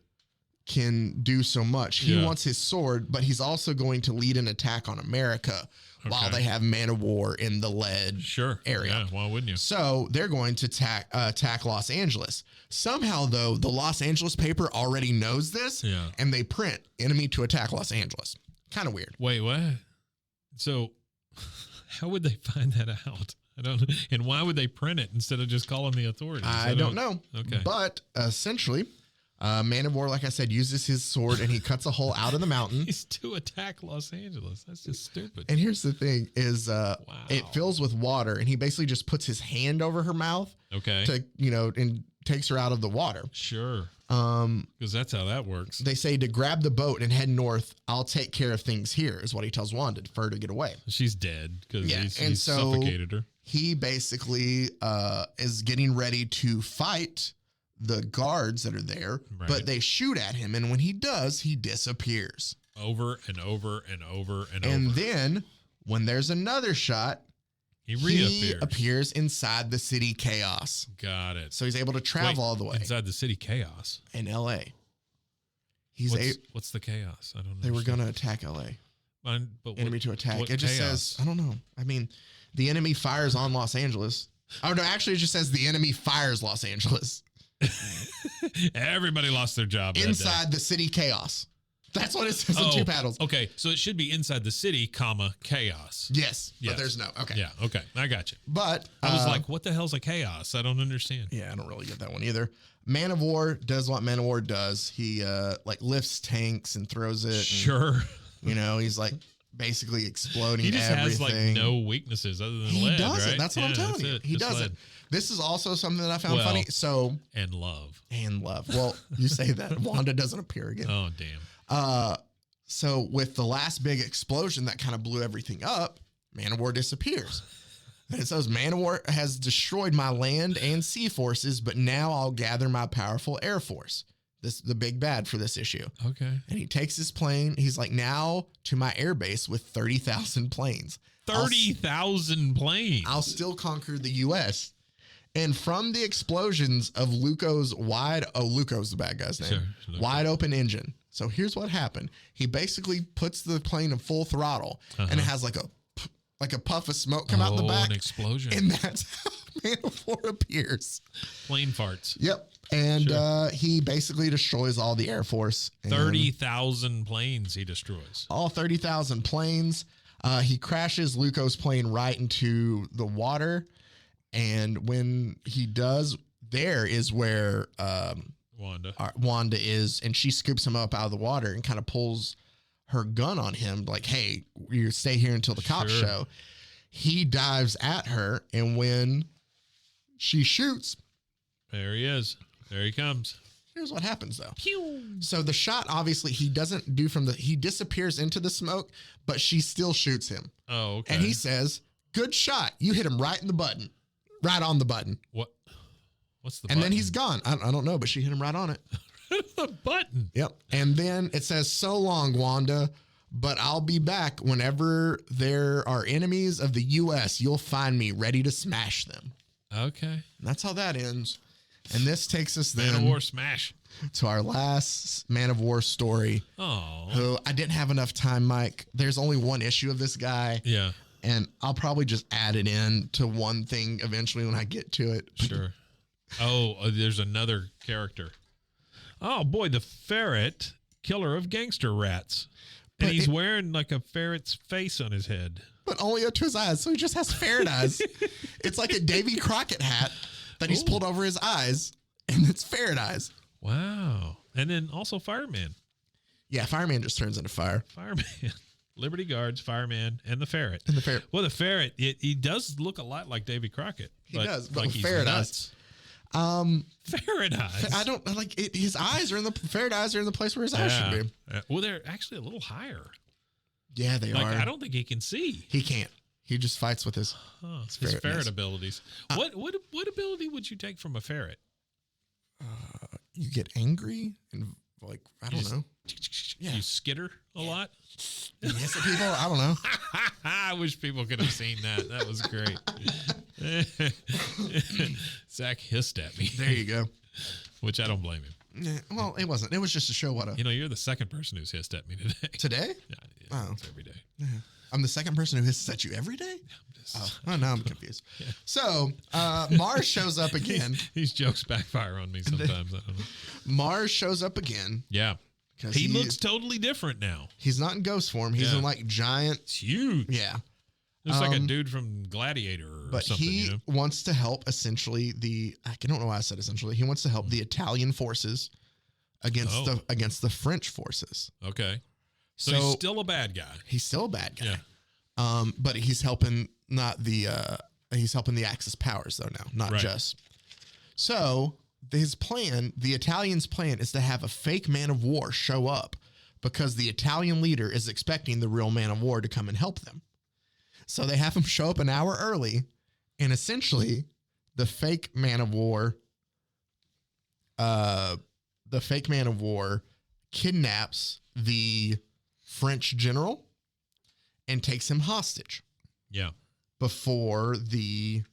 [SPEAKER 3] can do so much. He
[SPEAKER 1] Yeah.
[SPEAKER 3] wants his sword, but he's also going to lead an attack on America while
[SPEAKER 1] Okay.
[SPEAKER 3] they have Man of War in the lead area.
[SPEAKER 1] Yeah, why wouldn't you?
[SPEAKER 3] So they're going to attack Los Angeles. Somehow, though, the Los Angeles paper already knows this,
[SPEAKER 1] Yeah.
[SPEAKER 3] and they print enemy to attack Los Angeles. Kind of weird.
[SPEAKER 1] Wait, what? So how would they find that out? I don't know. And why would they print it instead of just calling the authorities?
[SPEAKER 3] I don't know.
[SPEAKER 1] Okay.
[SPEAKER 3] But essentially, Man of War, like I said, uses his sword and he cuts a hole out of the mountain.
[SPEAKER 1] He's to attack Los Angeles. That's just stupid.
[SPEAKER 3] And here's the thing is it fills with water, and he basically just puts his hand over her mouth
[SPEAKER 1] Okay.
[SPEAKER 3] to, and takes her out of the water.
[SPEAKER 1] Sure. Because that's how that works.
[SPEAKER 3] They say to grab the boat and head north. I'll take care of things here, is what he tells Wanda for her to get away.
[SPEAKER 1] She's dead because he's
[SPEAKER 3] so
[SPEAKER 1] suffocated her.
[SPEAKER 3] he basically is getting ready to fight the guards that are there,
[SPEAKER 1] Right.
[SPEAKER 3] but they shoot at him. And when he does, he disappears.
[SPEAKER 1] Over and over and over and
[SPEAKER 3] And
[SPEAKER 1] over.
[SPEAKER 3] then when there's another shot,
[SPEAKER 1] He
[SPEAKER 3] he
[SPEAKER 1] reappears.
[SPEAKER 3] appears inside the city chaos.
[SPEAKER 1] Got it.
[SPEAKER 3] So he's able to travel all the way
[SPEAKER 1] inside the city chaos.
[SPEAKER 3] in LA.
[SPEAKER 1] What's the chaos? I don't know.
[SPEAKER 3] They were going to attack LA.
[SPEAKER 1] But
[SPEAKER 3] Enemy to attack.
[SPEAKER 1] what
[SPEAKER 3] It just
[SPEAKER 1] chaos?
[SPEAKER 3] says, I don't know. I mean, the enemy fires on Los Angeles. Oh, no, actually, it just says the enemy fires Los Angeles.
[SPEAKER 1] Everybody lost their job that day.
[SPEAKER 3] Inside the city chaos. That's what it says in two paddles.
[SPEAKER 1] Okay, so it should be inside the city, comma, chaos.
[SPEAKER 3] Yes,
[SPEAKER 1] Yes.
[SPEAKER 3] but there's no. Okay.
[SPEAKER 1] Yeah, okay. I got you.
[SPEAKER 3] But
[SPEAKER 1] I was like, what the hell's a chaos? I don't understand.
[SPEAKER 3] yeah, I don't really get that one either. Man of War does what Man of War does. He lifts tanks and throws it.
[SPEAKER 1] Sure.
[SPEAKER 3] And, he's like basically exploding
[SPEAKER 1] He just
[SPEAKER 3] everything.
[SPEAKER 1] has like no weaknesses other than
[SPEAKER 3] He
[SPEAKER 1] lead,
[SPEAKER 3] doesn't.
[SPEAKER 1] right?
[SPEAKER 3] That's what I'm
[SPEAKER 1] Yeah,
[SPEAKER 3] telling you.
[SPEAKER 1] it.
[SPEAKER 3] He
[SPEAKER 1] Just
[SPEAKER 3] doesn't.
[SPEAKER 1] lead.
[SPEAKER 3] This is also something that I found
[SPEAKER 1] Well,
[SPEAKER 3] funny. So
[SPEAKER 1] And love.
[SPEAKER 3] and love. Well, you say that Wanda doesn't appear again.
[SPEAKER 1] Oh, damn.
[SPEAKER 3] So with the last big explosion that kind of blew everything up, Man of War disappears. And it says, Man of War has destroyed my land and sea forces, but now I'll gather my powerful air force. This is the big bad for this issue.
[SPEAKER 1] Okay.
[SPEAKER 3] And he takes his plane. He's like, now to my air base with 30,000 planes.
[SPEAKER 1] 30,000 planes.
[SPEAKER 3] I'll still conquer the U.S. And from the explosions of Luco's Luco's the bad guy's name,
[SPEAKER 1] Sure, Luco.
[SPEAKER 3] wide open engine. So here's what happened. He basically puts the plane in full throttle, and it has like a puff of smoke come out the back.
[SPEAKER 1] An explosion.
[SPEAKER 3] And that's how Man of War appears.
[SPEAKER 1] Plane farts.
[SPEAKER 3] Yep. And
[SPEAKER 1] Sure.
[SPEAKER 3] he basically destroys all the Air Force. And
[SPEAKER 1] 30,000 planes he destroys.
[SPEAKER 3] all 30,000 planes. He crashes Luco's plane right into the water. And when he does, there is where Wanda is. And she scoops him up out of the water and kind of pulls her gun on him. Like, hey, you stay here until the cops show. He dives at her. And when she shoots.
[SPEAKER 1] There he is. There he comes.
[SPEAKER 3] Here's what happens, though.
[SPEAKER 1] Pew.
[SPEAKER 3] So the shot, obviously, he doesn't do he disappears into the smoke, but she still shoots him.
[SPEAKER 1] Oh, okay.
[SPEAKER 3] And he says, good shot. You hit him right in the button. Right on the button.
[SPEAKER 1] What's the
[SPEAKER 3] and
[SPEAKER 1] button?
[SPEAKER 3] then he's gone. I don't know, but she hit him right on it.
[SPEAKER 1] The button.
[SPEAKER 3] Yep. And then it says, so long, Wanda, but I'll be back whenever there are enemies of the U.S. You'll find me ready to smash them.
[SPEAKER 1] Okay.
[SPEAKER 3] And that's how that ends. And this takes us then
[SPEAKER 1] Man of War smash
[SPEAKER 3] to our last Man of War story.
[SPEAKER 1] Oh.
[SPEAKER 3] Who I didn't have enough time, Mike. There's only one issue of this guy.
[SPEAKER 1] Yeah.
[SPEAKER 3] And I'll probably just add it in to one thing eventually when I get to it.
[SPEAKER 1] Sure. There's another character. Oh boy, the ferret, killer of gangster rats. And he's wearing like a ferret's face on his head.
[SPEAKER 3] But only up to his eyes, so he just has ferret eyes. It's like a Davy Crockett hat that he's pulled over his eyes, and it's ferret eyes.
[SPEAKER 1] Wow. And then also fireman.
[SPEAKER 3] Yeah, fireman just turns into fire.
[SPEAKER 1] Fireman. Liberty Guards, fireman, and the ferret.
[SPEAKER 3] And the ferret.
[SPEAKER 1] Well, the ferret, he does look a lot like Davy Crockett.
[SPEAKER 3] He does, but
[SPEAKER 1] like
[SPEAKER 3] with
[SPEAKER 1] he's
[SPEAKER 3] ferret
[SPEAKER 1] nuts.
[SPEAKER 3] eyes.
[SPEAKER 1] Ferret eyes.
[SPEAKER 3] I don't like it. His eyes are in the ferret eyes are in the place where his eyes should be.
[SPEAKER 1] Well, they're actually a little higher.
[SPEAKER 3] Yeah, they are.
[SPEAKER 1] I don't think he can see.
[SPEAKER 3] He can't. He just fights with his
[SPEAKER 1] His ferret abilities. What ability would you take from a ferret?
[SPEAKER 3] You get angry and like I don't know.
[SPEAKER 1] You skitter a lot.
[SPEAKER 3] Yes, people. I don't know.
[SPEAKER 1] I wish people could have seen that. That was great. Zach hissed at me.
[SPEAKER 3] There you go.
[SPEAKER 1] Which I don't blame him.
[SPEAKER 3] Yeah, well, it wasn't. It was just to show what a.
[SPEAKER 1] You're the second person who's hissed at me today.
[SPEAKER 3] Today?
[SPEAKER 1] Yeah, it's every day.
[SPEAKER 3] Yeah. I'm the second person who hisses at you every day? Now I'm confused. Yeah. So, Mars shows up again.
[SPEAKER 1] These jokes backfire on me sometimes. I don't know.
[SPEAKER 3] Mars shows up again.
[SPEAKER 1] Yeah. He looks totally different now.
[SPEAKER 3] He's not in ghost form. He's in like giant.
[SPEAKER 1] It's huge.
[SPEAKER 3] Yeah.
[SPEAKER 1] Looks like a dude from Gladiator or something.
[SPEAKER 3] But he wants to help essentially I don't know why I said essentially. He wants to help the Italian forces against the French forces.
[SPEAKER 1] Okay. So he's still a bad guy.
[SPEAKER 3] He's still a bad guy.
[SPEAKER 1] Yeah.
[SPEAKER 3] But he's helping he's helping the Axis powers though now, not just. So his plan, the Italians' plan is to have a fake man of war show up because the Italian leader is expecting the real man of war to come and help them. So they have him show up an hour early, and essentially the fake man of war kidnaps the French general and takes him hostage.
[SPEAKER 1] Yeah.
[SPEAKER 3] Before the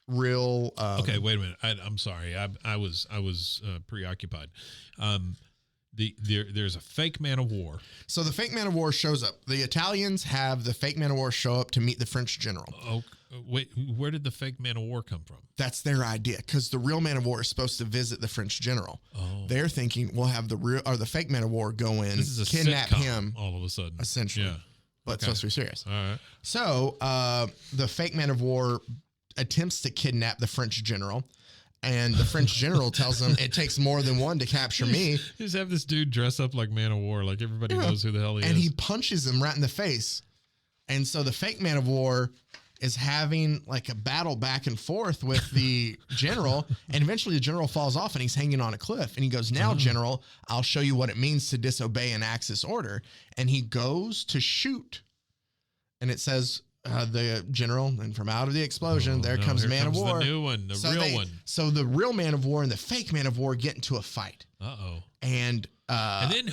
[SPEAKER 3] real.
[SPEAKER 1] Okay, wait a minute. I'm sorry. I was preoccupied. There's a fake man of war.
[SPEAKER 3] So the fake man of war shows up. The Italians have the fake man of war show up to meet the French general.
[SPEAKER 1] Oh, wait. Where did the fake man of war come from?
[SPEAKER 3] That's their idea because the real man of war is supposed to visit the French general. Oh. They're thinking we'll have the fake man of war go in, kidnap him
[SPEAKER 1] all of a sudden.
[SPEAKER 3] Essentially. Yeah. But it's supposed to be serious.
[SPEAKER 1] All right.
[SPEAKER 3] So the fake man of war attempts to kidnap the French general. And the French general tells him it takes more than one to capture me.
[SPEAKER 1] Just have this dude dress up like Man of War, like everybody knows who the hell he is.
[SPEAKER 3] And he punches him right in the face. And so the fake man of war is having like a battle back and forth with the general. And eventually the general falls off and he's hanging on a cliff. And he goes, now, General, I'll show you what it means to disobey an Axis order. And he goes to shoot. And it says... the general, and from out of the explosion, comes man of war.
[SPEAKER 1] The new one, real one.
[SPEAKER 3] So the real man of war and the fake man of war get into a fight. And
[SPEAKER 1] then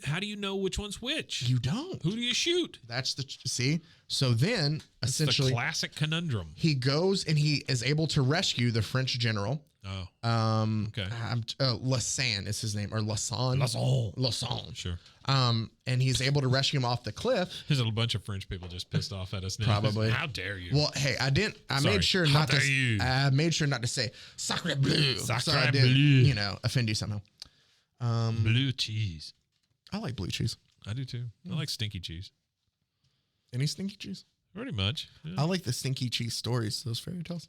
[SPEAKER 1] how do you know which one's which?
[SPEAKER 3] You don't.
[SPEAKER 1] Who do you shoot?
[SPEAKER 3] That's see. So then, essentially,
[SPEAKER 1] the classic conundrum.
[SPEAKER 3] He goes and he is able to rescue the French general
[SPEAKER 1] Oh. Okay.
[SPEAKER 3] Lasan is his name, or Lasan. Lasan.
[SPEAKER 1] Sure.
[SPEAKER 3] And he's able to rescue him off the cliff.
[SPEAKER 1] There's a bunch of French people just pissed off at us now.
[SPEAKER 3] Probably.
[SPEAKER 1] How dare you?
[SPEAKER 3] Well, hey, I
[SPEAKER 1] Sorry.
[SPEAKER 3] made sure
[SPEAKER 1] How
[SPEAKER 3] not
[SPEAKER 1] dare
[SPEAKER 3] to.
[SPEAKER 1] you?
[SPEAKER 3] I made sure not to say sacre bleu.
[SPEAKER 1] Sacre
[SPEAKER 3] so I did,
[SPEAKER 1] bleu.
[SPEAKER 3] offend you somehow.
[SPEAKER 1] Blue cheese.
[SPEAKER 3] I like blue cheese.
[SPEAKER 1] I do too. I like stinky cheese.
[SPEAKER 3] Any stinky cheese?
[SPEAKER 1] Pretty much. Yeah.
[SPEAKER 3] I like the stinky cheese stories, those fairy tales.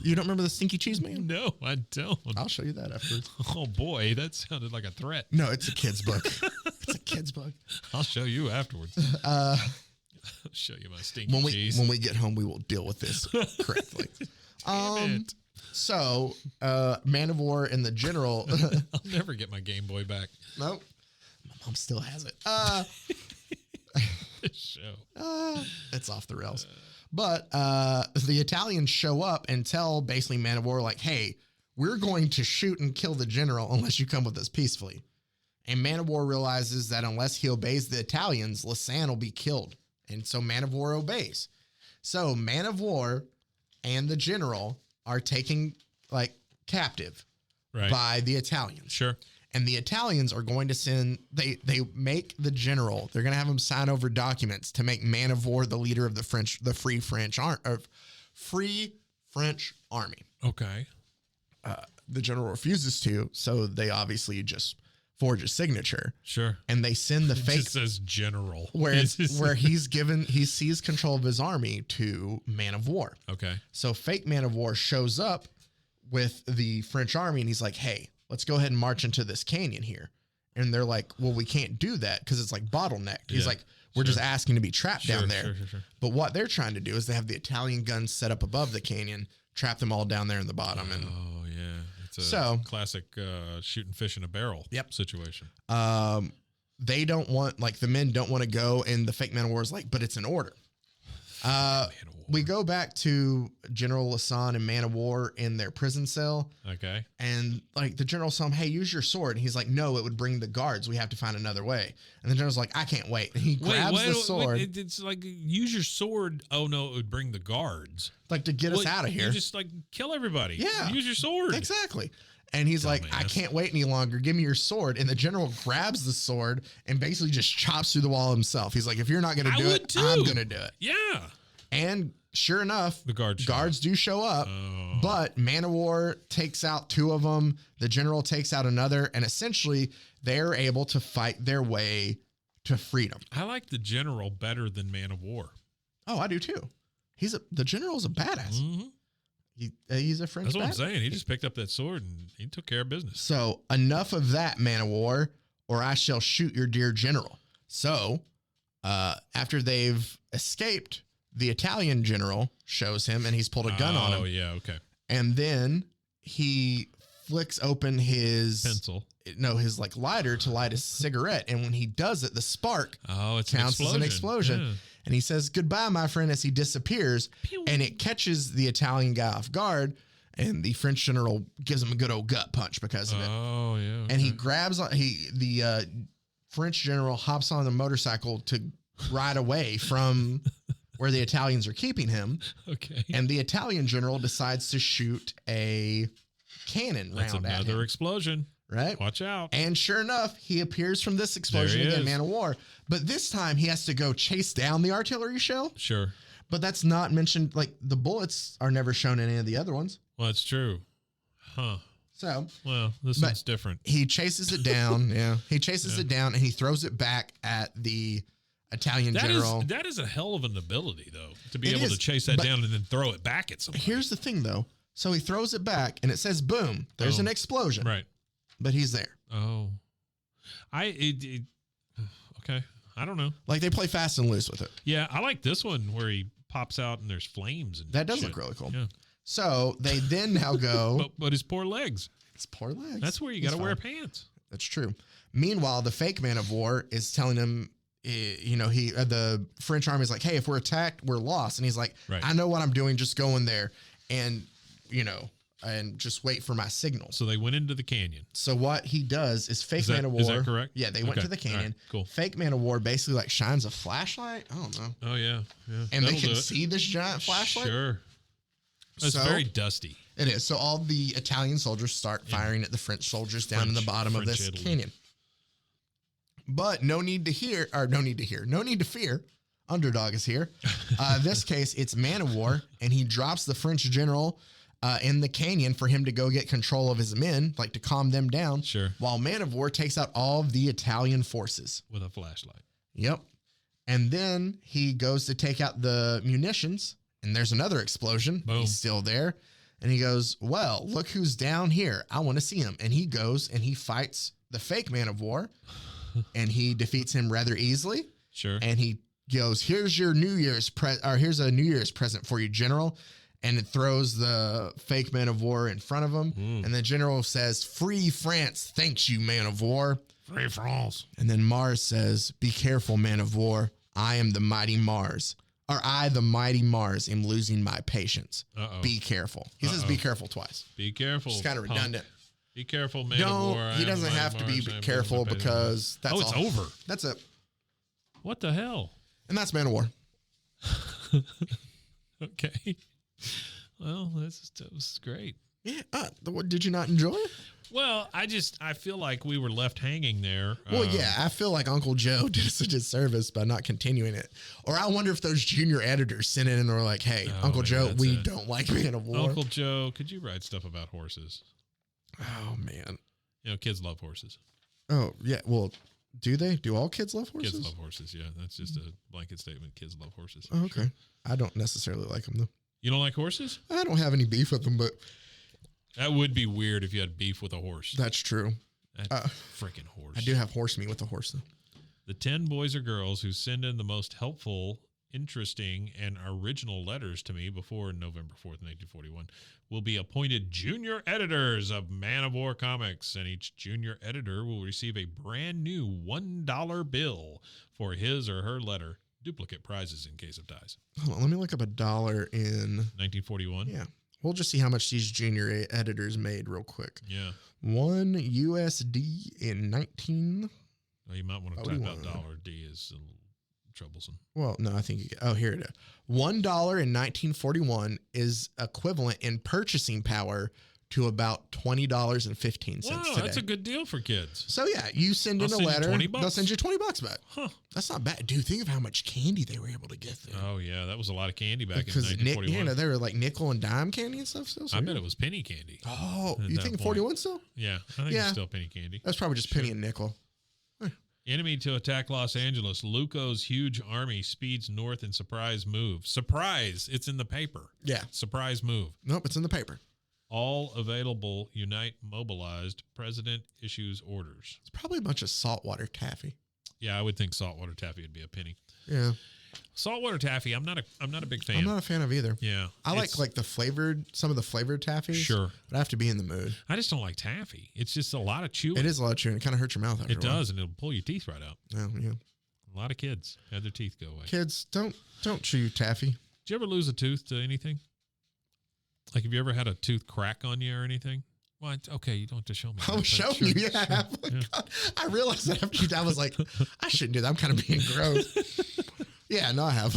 [SPEAKER 3] You don't remember the stinky cheese man?
[SPEAKER 1] No, I don't.
[SPEAKER 3] I'll show you that afterwards.
[SPEAKER 1] Oh boy, that sounded like a threat.
[SPEAKER 3] No, it's a kid's book. It's a kid's book.
[SPEAKER 1] I'll show you afterwards.
[SPEAKER 3] Uh,
[SPEAKER 1] I'll show you my stinky
[SPEAKER 3] when
[SPEAKER 1] cheese.
[SPEAKER 3] we get home, we will deal with this correctly.
[SPEAKER 1] Damn it.
[SPEAKER 3] So, Man of War and the General.
[SPEAKER 1] I'll never get my Game Boy back.
[SPEAKER 3] Nope. My mom still has it.
[SPEAKER 1] This show.
[SPEAKER 3] It's off the rails. But the Italians show up and tell basically Man of War, like, hey, we're going to shoot and kill the general unless you come with us peacefully. And Man of War realizes that unless he obeys the Italians, Lasan will be killed. And so Man of War obeys. So Man of War and the general are taken like captive by the Italians.
[SPEAKER 1] Sure.
[SPEAKER 3] And the Italians are going to send, they make the general, they're going to have him sign over documents to make Man of War the leader of the Free French Army.
[SPEAKER 1] Okay.
[SPEAKER 3] The general refuses to, so they obviously just forge a signature.
[SPEAKER 1] Sure.
[SPEAKER 3] And they send the fake.
[SPEAKER 1] It says general.
[SPEAKER 3] Where he sees control of his army to Man of War.
[SPEAKER 1] Okay.
[SPEAKER 3] So fake Man of War shows up with the French army and he's like, hey, let's go ahead and march into this canyon here. And they're like, well, we can't do that because it's like bottlenecked. He's like, we're just asking to be trapped down there.
[SPEAKER 1] Sure.
[SPEAKER 3] But what they're trying to do is they have the Italian guns set up above the canyon, trap them all down there in the bottom. And
[SPEAKER 1] yeah. It's a classic shooting fish in a barrel situation.
[SPEAKER 3] They don't want, like, the men don't want to go, and the fake Man of War is like, but it's an order. We go back to General Lasan and Man of War in their prison cell.
[SPEAKER 1] Okay.
[SPEAKER 3] And like the general's telling him, hey, use your sword. And he's like, no, it would bring the guards. We have to find another way. And the general's like, I can't wait. And he grabs the sword.
[SPEAKER 1] It's like, use your sword. Oh no, it would bring the guards.
[SPEAKER 3] Like to get us out of here.
[SPEAKER 1] You just like kill everybody.
[SPEAKER 3] Yeah.
[SPEAKER 1] Use your sword.
[SPEAKER 3] Exactly. And he's like, I can't wait any longer. Give me your sword. And the general grabs the sword and basically just chops through the wall himself. He's like, if you're not going to do it, I'm going to do it.
[SPEAKER 1] Yeah.
[SPEAKER 3] And sure enough,
[SPEAKER 1] the
[SPEAKER 3] guards do show up, but Man of War takes out two of them. The general takes out another, and essentially they're able to fight their way to freedom.
[SPEAKER 1] I like the general better than Man of War.
[SPEAKER 3] Oh, I do too. The general's a badass.
[SPEAKER 1] Mm-hmm.
[SPEAKER 3] He's a French.
[SPEAKER 1] That's what I'm saying. He just picked up that sword and he took care of business.
[SPEAKER 3] So enough of that, Man of War, or I shall shoot your dear general. So after they've escaped, the Italian general shows him and he's pulled a gun on him.
[SPEAKER 1] Oh, yeah. Okay.
[SPEAKER 3] And then he flicks open his his like lighter to light a cigarette. And when he does it, the spark counts as an explosion. Yeah. And he says, goodbye, my friend, as he disappears. Pew. And it catches the Italian guy off guard. And the French general gives him a good old gut punch because of it.
[SPEAKER 1] Oh, yeah. Okay.
[SPEAKER 3] And he grabs the French general hops on the motorcycle to ride away from where the Italians are keeping him. Okay. And the Italian general decides to shoot a cannon round at him.
[SPEAKER 1] That's another explosion.
[SPEAKER 3] Right?
[SPEAKER 1] Watch out.
[SPEAKER 3] And sure enough, he appears from this explosion again, Man of War. But this time he has to go chase down the artillery shell.
[SPEAKER 1] Sure.
[SPEAKER 3] But that's not mentioned. Like the bullets are never shown in any of the other ones.
[SPEAKER 1] Well, that's true. Huh.
[SPEAKER 3] So.
[SPEAKER 1] Well, this one's different.
[SPEAKER 3] He chases it down. Yeah. He chases it down and he throws it back at the Italian general.
[SPEAKER 1] That is a hell of an ability, though, to be able to chase that down and then throw it back at somebody.
[SPEAKER 3] Here's the thing, though. So he throws it back, and it says, boom, there's an explosion.
[SPEAKER 1] Right.
[SPEAKER 3] But he's there.
[SPEAKER 1] Oh. Okay. I don't know.
[SPEAKER 3] Like, they play fast and loose with it.
[SPEAKER 1] Yeah, I like this one where he pops out and there's flames. And
[SPEAKER 3] that does look really cool.
[SPEAKER 1] Yeah.
[SPEAKER 3] So they then now go.
[SPEAKER 1] but his poor legs.
[SPEAKER 3] His poor legs.
[SPEAKER 1] That's where you got to wear pants.
[SPEAKER 3] That's true. Meanwhile, the fake Man of War is telling him, the French army is like, hey, if we're attacked, we're lost. And he's like, I know what I'm doing. Just go in there and, and just wait for my signal.
[SPEAKER 1] So they went into the canyon.
[SPEAKER 3] So what he does is Man of War.
[SPEAKER 1] Is that correct?
[SPEAKER 3] Yeah, they went to the canyon.
[SPEAKER 1] Right, cool.
[SPEAKER 3] Fake Man of War basically like shines a flashlight. I don't know.
[SPEAKER 1] Oh, yeah.
[SPEAKER 3] And they can see this giant flashlight.
[SPEAKER 1] Sure. It's very dusty.
[SPEAKER 3] It is. So all the Italian soldiers start firing at the French soldiers down in the bottom of this canyon. But no need to fear. Underdog is here. This case, it's Man of War, and he drops the French general in the canyon for him to go get control of his men, like to calm them down.
[SPEAKER 1] Sure.
[SPEAKER 3] While Man of War takes out all of the Italian forces.
[SPEAKER 1] With a flashlight.
[SPEAKER 3] Yep. And then he goes to take out the munitions, and there's another explosion.
[SPEAKER 1] Boom.
[SPEAKER 3] He's still there. And he goes, well, look who's down here. I want to see him. And he goes and he fights the fake Man of War, and he defeats him rather easily.
[SPEAKER 1] Sure.
[SPEAKER 3] And he goes, here's your here's a New Year's present for you, General. And it throws the fake Man of War in front of him. And the General says, free France. Thanks you, Man of War.
[SPEAKER 1] Free France.
[SPEAKER 3] And then Mars says, be careful, Man of War. I am the mighty Mars. Or I, the mighty Mars, am losing my patience. Be careful. He says be careful twice.
[SPEAKER 1] Be careful.
[SPEAKER 3] It's kind of redundant.
[SPEAKER 1] Be careful, Man of War.
[SPEAKER 3] He doesn't have to be careful because that's
[SPEAKER 1] it's
[SPEAKER 3] all.
[SPEAKER 1] over.
[SPEAKER 3] That's it.
[SPEAKER 1] What the hell?
[SPEAKER 3] And that's Man of War.
[SPEAKER 1] Okay. Well, this is great.
[SPEAKER 3] Yeah. Did you not enjoy it?
[SPEAKER 1] Well, I feel like we were left hanging there.
[SPEAKER 3] Well, yeah, I feel like Uncle Joe did us a disservice by not continuing it. Or I wonder if those junior editors sent in and were like, hey, Uncle Joe, we don't like Man of War.
[SPEAKER 1] Uncle Joe, could you write stuff about horses?
[SPEAKER 3] Oh, man.
[SPEAKER 1] You know, kids love horses.
[SPEAKER 3] Oh, yeah. Well, do they? Do all kids love horses?
[SPEAKER 1] Kids love horses, yeah. That's just a blanket statement. Kids love horses.
[SPEAKER 3] Oh, okay. Sure. I don't necessarily like them, though.
[SPEAKER 1] You don't like horses?
[SPEAKER 3] I don't have any beef with them, but...
[SPEAKER 1] That would be weird if you had beef with a horse.
[SPEAKER 3] That's true.
[SPEAKER 1] Freaking horse.
[SPEAKER 3] I do have horse meat with a horse, though.
[SPEAKER 1] The 10 boys or girls who send in the most helpful, interesting, and original letters to me before November 4th, 1941 will be appointed junior editors of Man of War Comics, and each junior editor will receive a brand new $1 bill for his or her letter. Duplicate prizes in case of ties.
[SPEAKER 3] Hold on, let me look up $1 in...
[SPEAKER 1] 1941?
[SPEAKER 3] Yeah. We'll just see how much these junior editors made real quick.
[SPEAKER 1] Yeah.
[SPEAKER 3] $1 USD in 19...
[SPEAKER 1] Well, you might want to type out $D is a little troublesome.
[SPEAKER 3] Well, no, I think you get... Oh, here it is. $1 in 1941 is equivalent in purchasing power to about $20.15 today.
[SPEAKER 1] That's a good deal for kids.
[SPEAKER 3] So, yeah, you send in a letter. They'll send you $20 back.
[SPEAKER 1] Huh.
[SPEAKER 3] That's not bad. Dude, think of how much candy they were able to get there.
[SPEAKER 1] Oh, yeah. That was a lot of candy back in 1941.
[SPEAKER 3] They were like nickel and dime candy and stuff still. So
[SPEAKER 1] I bet it was penny candy.
[SPEAKER 3] Oh, you think 41 still?
[SPEAKER 1] Yeah. I think it's still penny candy.
[SPEAKER 3] That's probably just penny and nickel.
[SPEAKER 1] Enemy to attack Los Angeles. Luco's huge army speeds north in surprise move. Surprise! It's in the paper.
[SPEAKER 3] Yeah.
[SPEAKER 1] Surprise move.
[SPEAKER 3] Nope, it's in the paper.
[SPEAKER 1] All available, unite, mobilized. President issues orders.
[SPEAKER 3] It's probably a bunch of saltwater taffy.
[SPEAKER 1] Yeah, I would think saltwater taffy would be a penny.
[SPEAKER 3] Yeah.
[SPEAKER 1] Saltwater taffy, I'm not a big fan.
[SPEAKER 3] I'm not a fan of either.
[SPEAKER 1] Yeah.
[SPEAKER 3] I like some of the flavored taffy.
[SPEAKER 1] Sure.
[SPEAKER 3] But I have to be in the mood.
[SPEAKER 1] I just don't like taffy. It's just a lot of chewing.
[SPEAKER 3] It is a lot of chewing. It kind of hurts your mouth after a while.
[SPEAKER 1] It does, and it'll pull your teeth right out.
[SPEAKER 3] Oh, yeah.
[SPEAKER 1] A lot of kids had their teeth go away.
[SPEAKER 3] Kids, don't chew taffy.
[SPEAKER 1] Did you ever lose a tooth to anything? Like, have you ever had a tooth crack on you or anything? Well, okay, you don't have to show me.
[SPEAKER 3] I was showing you, yeah. Sure. Oh, yeah. God. I realized that after I was like, I shouldn't do that. I'm kind of being gross. Yeah, no, I have.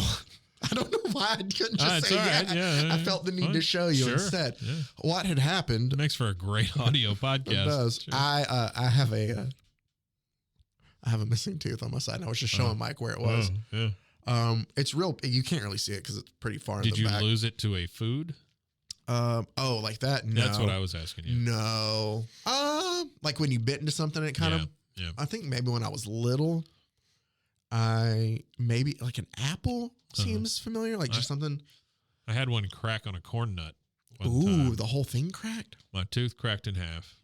[SPEAKER 3] I don't know why I couldn't just say
[SPEAKER 1] right. Yeah.
[SPEAKER 3] I felt the need to show you instead. Yeah. What had happened.
[SPEAKER 1] It makes for a great audio podcast.
[SPEAKER 3] It does. Sure. I have a missing tooth on my side. And I was just showing Mike where it was.
[SPEAKER 1] Yeah.
[SPEAKER 3] It's real. You can't really see it because it's pretty far in the back.
[SPEAKER 1] Did you lose it to a food?
[SPEAKER 3] Like that? No.
[SPEAKER 1] That's what I was asking you.
[SPEAKER 3] No. Like when you bit into something, it kind of. Yeah. I think maybe when I was little, maybe like an apple seems familiar, like just something.
[SPEAKER 1] I had one crack on a corn nut.
[SPEAKER 3] Ooh, the whole thing cracked?
[SPEAKER 1] My tooth cracked in half.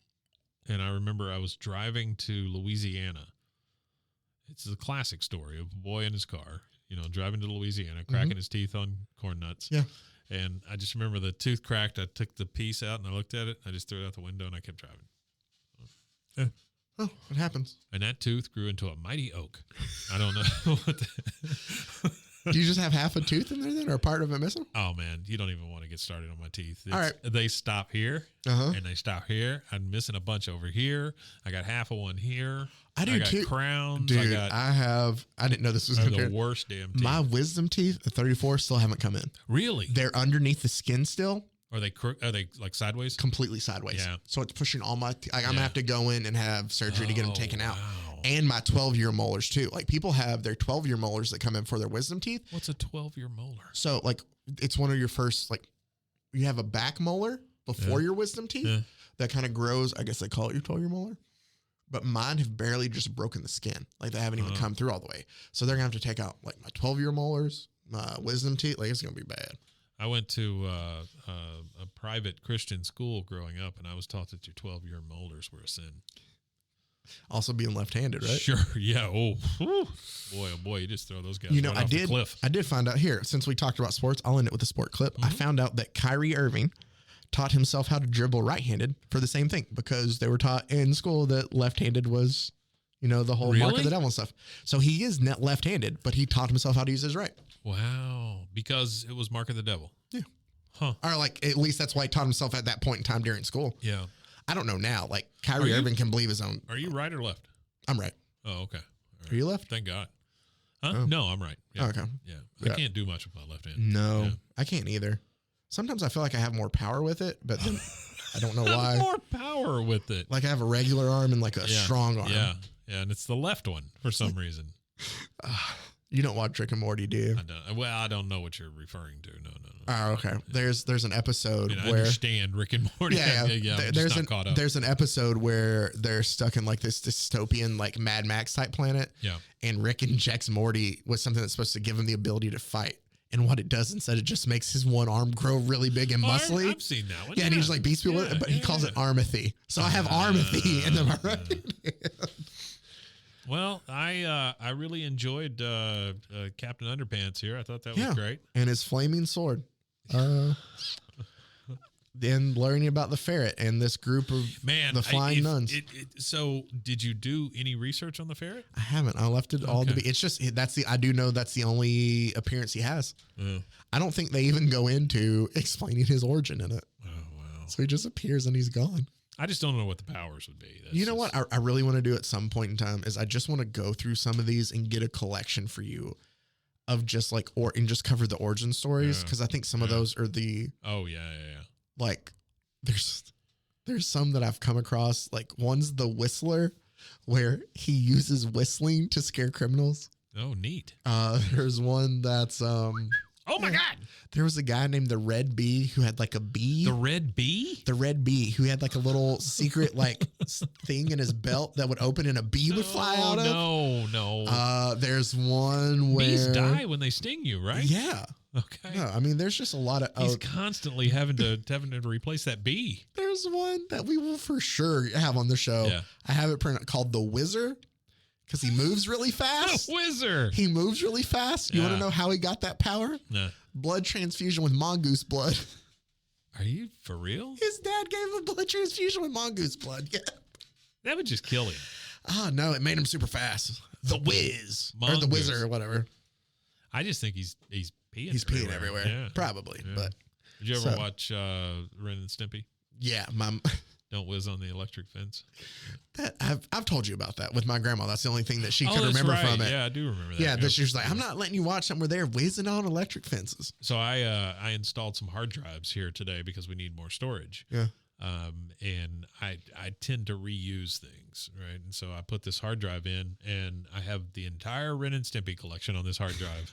[SPEAKER 1] And I remember I was driving to Louisiana. It's a classic story of a boy in his car, driving to Louisiana, cracking his teeth on corn nuts.
[SPEAKER 3] Yeah.
[SPEAKER 1] And I just remember the tooth cracked. I took the piece out and I looked at it. I just threw it out the window and I kept driving.
[SPEAKER 3] Yeah. Oh, what happens?
[SPEAKER 1] And that tooth grew into a mighty oak. I don't know what
[SPEAKER 3] Do you just have half a tooth in there then, or part of it missing?
[SPEAKER 1] Oh, man, you don't even want to get started on my teeth.
[SPEAKER 3] All right.
[SPEAKER 1] They stop here, and they stop here. I'm missing a bunch over here. I got half of one here.
[SPEAKER 3] I do too.
[SPEAKER 1] Crowns.
[SPEAKER 3] Dude, I didn't know this was
[SPEAKER 1] the worst damn teeth.
[SPEAKER 3] My wisdom teeth, the 34, still haven't come in.
[SPEAKER 1] Really?
[SPEAKER 3] They're underneath the skin still.
[SPEAKER 1] Are they like sideways?
[SPEAKER 3] Completely sideways.
[SPEAKER 1] Yeah.
[SPEAKER 3] So it's pushing all my, I'm going to have to go in and have surgery to get them taken out.
[SPEAKER 1] Wow.
[SPEAKER 3] And my 12-year molars too. Like people have their 12-year molars that come in for their wisdom teeth.
[SPEAKER 1] What's a 12-year molar?
[SPEAKER 3] So like it's one of your first, like you have a back molar before your wisdom teeth that kind of grows. I guess they call it your 12-year molar. But mine have barely just broken the skin. Like they haven't even come through all the way. So they're going to have to take out like my 12-year molars, my wisdom teeth. Like it's going to be bad.
[SPEAKER 1] I went to a private Christian school growing up, and I was taught that your 12-year molars were a sin.
[SPEAKER 3] Also being left-handed, right?
[SPEAKER 1] Sure. Yeah. Oh, boy, you just throw those guys right off the cliff.
[SPEAKER 3] I did find out here, since we talked about sports, I'll end it with a sport clip. I found out that Kyrie Irving taught himself how to dribble right-handed for the same thing because they were taught in school that left-handed was, the whole mark of the devil and stuff. So he is net left-handed, but he taught himself how to use his right.
[SPEAKER 1] Wow. Because it was mark of the devil.
[SPEAKER 3] Yeah.
[SPEAKER 1] Huh.
[SPEAKER 3] Or like, at least that's why he taught himself at that point in time during school.
[SPEAKER 1] Yeah.
[SPEAKER 3] I don't know now. Like Kyrie Irving can believe his own.
[SPEAKER 1] Are you right or left?
[SPEAKER 3] I'm right.
[SPEAKER 1] Oh, okay. All right.
[SPEAKER 3] Are you left?
[SPEAKER 1] Thank God. Huh?
[SPEAKER 3] Oh.
[SPEAKER 1] No, I'm right. Yeah.
[SPEAKER 3] Oh, okay.
[SPEAKER 1] Yeah. I can't do much with my left hand.
[SPEAKER 3] No,
[SPEAKER 1] Yeah.
[SPEAKER 3] I can't either. Sometimes I feel like I have more power with it, but then I don't know why.
[SPEAKER 1] More power with it.
[SPEAKER 3] Like I have a regular arm and like a strong arm.
[SPEAKER 1] Yeah. Yeah. And it's the left one for some reason.
[SPEAKER 3] You don't watch Rick and Morty, do you?
[SPEAKER 1] I don't. Well, I don't know what you're referring to. No.
[SPEAKER 3] Oh, okay. There's an episode
[SPEAKER 1] I
[SPEAKER 3] where
[SPEAKER 1] understand Rick and Morty.
[SPEAKER 3] Yeah.
[SPEAKER 1] I'm just not caught up.
[SPEAKER 3] There's an episode where they're stuck in like this dystopian, like Mad Max type planet.
[SPEAKER 1] Yeah.
[SPEAKER 3] And Rick injects Morty with something that's supposed to give him the ability to fight. And what it does instead, it just makes his one arm grow really big and muscly.
[SPEAKER 1] I've seen that one.
[SPEAKER 3] Yeah, and he's like beats people with it, but he calls it armathy. So I have armathy in the right hand.
[SPEAKER 1] Well, I really enjoyed Captain Underpants here. I thought that was great.
[SPEAKER 3] And his flaming sword. Then learning about the ferret and this group of the flying nuns.
[SPEAKER 1] So did you do any research on the ferret?
[SPEAKER 3] I haven't. I left it all to be. It's just I do know that's the only appearance he has. I don't think they even go into explaining his origin in it.
[SPEAKER 1] Oh wow!
[SPEAKER 3] So he just appears and he's gone.
[SPEAKER 1] I just don't know what the powers would be.
[SPEAKER 3] You know what I really want to do at some point in time is I just want to go through some of these and get a collection for you of just like and just cover the origin stories because I think some of those are the like there's some that I've come across, like one's the Whistler where he uses whistling to scare criminals.
[SPEAKER 1] Oh, neat.
[SPEAKER 3] There's one that's
[SPEAKER 1] oh my God.
[SPEAKER 3] There was a guy named the Red Bee who had like a bee.
[SPEAKER 1] The Red Bee?
[SPEAKER 3] The Red Bee who had like a little secret like thing in his belt that would open and a bee would fly out of.
[SPEAKER 1] No.
[SPEAKER 3] There's one where
[SPEAKER 1] bees die when they sting you, right?
[SPEAKER 3] Yeah.
[SPEAKER 1] Okay.
[SPEAKER 3] No, I mean there's just a lot of
[SPEAKER 1] he's constantly having to replace that bee.
[SPEAKER 3] There's one that we will for sure have on the show.
[SPEAKER 1] Yeah.
[SPEAKER 3] I have it printed called the Whizzer because he moves really fast.
[SPEAKER 1] The Whizzer.
[SPEAKER 3] He moves really fast. You want to know how he got that power?
[SPEAKER 1] No.
[SPEAKER 3] Blood transfusion with mongoose blood.
[SPEAKER 1] Are you for real?
[SPEAKER 3] His dad gave him a blood transfusion with mongoose blood. Yeah.
[SPEAKER 1] That would just kill him.
[SPEAKER 3] Oh, no. It made him super fast. The Whiz.
[SPEAKER 1] Mongoose.
[SPEAKER 3] Or the Whizzer or whatever.
[SPEAKER 1] I just think he's peeing
[SPEAKER 3] He's peeing everywhere.
[SPEAKER 1] Yeah.
[SPEAKER 3] Probably.
[SPEAKER 1] Yeah.
[SPEAKER 3] But
[SPEAKER 1] did you ever watch Ren and Stimpy?
[SPEAKER 3] Yeah.
[SPEAKER 1] Don't whiz on the electric fence.
[SPEAKER 3] That I've told you about that with my grandma. That's the only thing that she could remember from it.
[SPEAKER 1] Yeah, I do remember that.
[SPEAKER 3] Yeah, that she was like, I'm not letting you watch something where they're whizzing on electric fences.
[SPEAKER 1] So I installed some hard drives here today because we need more storage.
[SPEAKER 3] Yeah.
[SPEAKER 1] And I tend to reuse things, right? And so I put this hard drive in, and I have the entire Ren and Stimpy collection on this hard drive.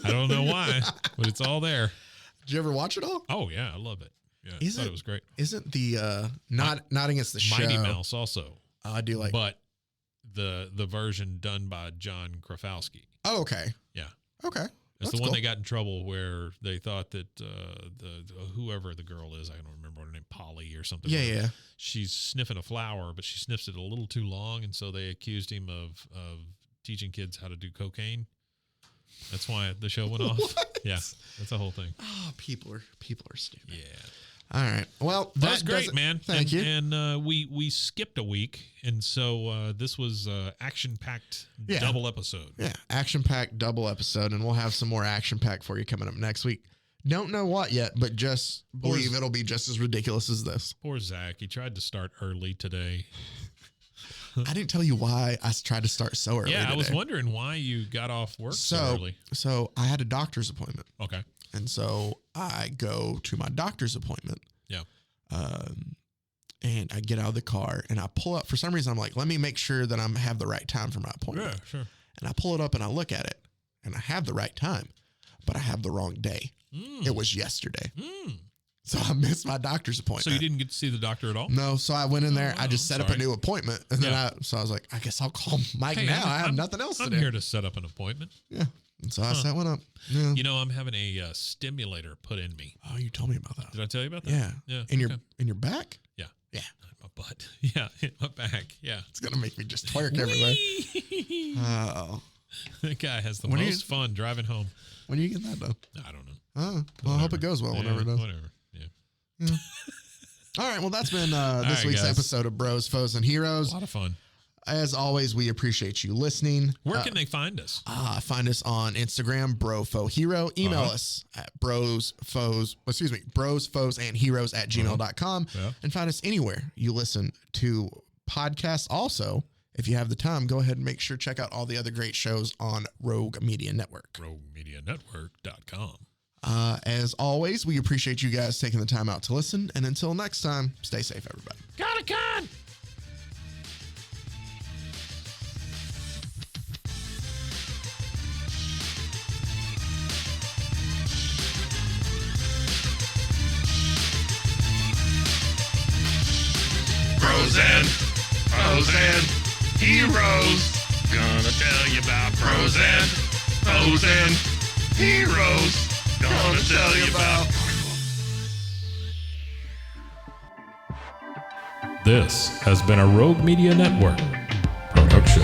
[SPEAKER 1] I don't know why, but it's all there.
[SPEAKER 3] Did you ever watch it all?
[SPEAKER 1] Oh yeah, I love it. Yeah, I thought it was great.
[SPEAKER 3] Isn't the not against the show?
[SPEAKER 1] Mighty Mouse also.
[SPEAKER 3] I do like,
[SPEAKER 1] but the version done by John Krafowski.
[SPEAKER 3] Oh, okay.
[SPEAKER 1] Yeah.
[SPEAKER 3] Okay.
[SPEAKER 1] It's the one they got in trouble where they thought that the whoever the girl is, I don't remember her name, Polly or something.
[SPEAKER 3] Yeah, yeah.
[SPEAKER 1] She's sniffing a flower, but she sniffs it a little too long, and so they accused him of teaching kids how to do cocaine. That's why the show went off. Yeah, that's the whole thing.
[SPEAKER 3] Oh, people are stupid.
[SPEAKER 1] Yeah.
[SPEAKER 3] All right. Well,
[SPEAKER 1] that's great, man.
[SPEAKER 3] Thank you.
[SPEAKER 1] And we skipped a week, and so this was action-packed double episode.
[SPEAKER 3] Yeah, action-packed double episode, and we'll have some more action-packed for you coming up next week. Don't know what yet, but just believe it'll be just as ridiculous as this.
[SPEAKER 1] Poor Zach. He tried to start early today.
[SPEAKER 3] I didn't tell you why I tried to start so early.
[SPEAKER 1] Yeah,
[SPEAKER 3] today.
[SPEAKER 1] I was wondering why you got off work so early.
[SPEAKER 3] So I had a doctor's appointment.
[SPEAKER 1] Okay.
[SPEAKER 3] And so I go to my doctor's appointment.
[SPEAKER 1] Yeah.
[SPEAKER 3] And I get out of the car and I pull up. For some reason, I'm like, let me make sure that I have the right time for my appointment.
[SPEAKER 1] Yeah, sure.
[SPEAKER 3] And I pull it up and I look at it and I have the right time, but I have the wrong day. It was yesterday. So I missed my doctor's appointment.
[SPEAKER 1] So you didn't get to see the doctor at all?
[SPEAKER 3] No. So I went in there. I just set up a new appointment. And then I was like, I guess I'll call Mike now. I have nothing else to do.
[SPEAKER 1] I'm here to set up an appointment.
[SPEAKER 3] Yeah. And so I set one up. Yeah.
[SPEAKER 1] You know, I'm having a stimulator put in me.
[SPEAKER 3] Oh, you told me about that.
[SPEAKER 1] Did I tell you about that?
[SPEAKER 3] Yeah.
[SPEAKER 1] Yeah.
[SPEAKER 3] In your back?
[SPEAKER 1] Yeah.
[SPEAKER 3] Yeah.
[SPEAKER 1] My butt. Yeah. In my back. Yeah.
[SPEAKER 3] It's going to make me just twerk everywhere. Oh.
[SPEAKER 1] That guy has the most fun driving home.
[SPEAKER 3] When are you getting that done?
[SPEAKER 1] I don't know.
[SPEAKER 3] Oh, well, I hope it goes well whenever it does.
[SPEAKER 1] Whatever. Yeah.
[SPEAKER 3] All right. Well, that's been this week's episode of Bros, Foes, and Heroes.
[SPEAKER 1] A lot of fun.
[SPEAKER 3] As always, we appreciate you listening.
[SPEAKER 1] Where can they find us?
[SPEAKER 3] Find us on Instagram, BroFoHero. Email us at brosfoes, and heroes at gmail.com. And find us anywhere you listen to podcasts. Also, if you have the time, go ahead and make sure check out all the other great shows on Rogue Media Network.
[SPEAKER 1] RogueMediaNetwork.com.
[SPEAKER 3] As always, we appreciate you guys taking the time out to listen. And until next time, stay safe, everybody.
[SPEAKER 1] Got a gun!
[SPEAKER 2] Bros and foes and heroes. Gonna tell you about bros and foes and heroes. Gonna tell you about.
[SPEAKER 1] This has been a Rogue Media Network production.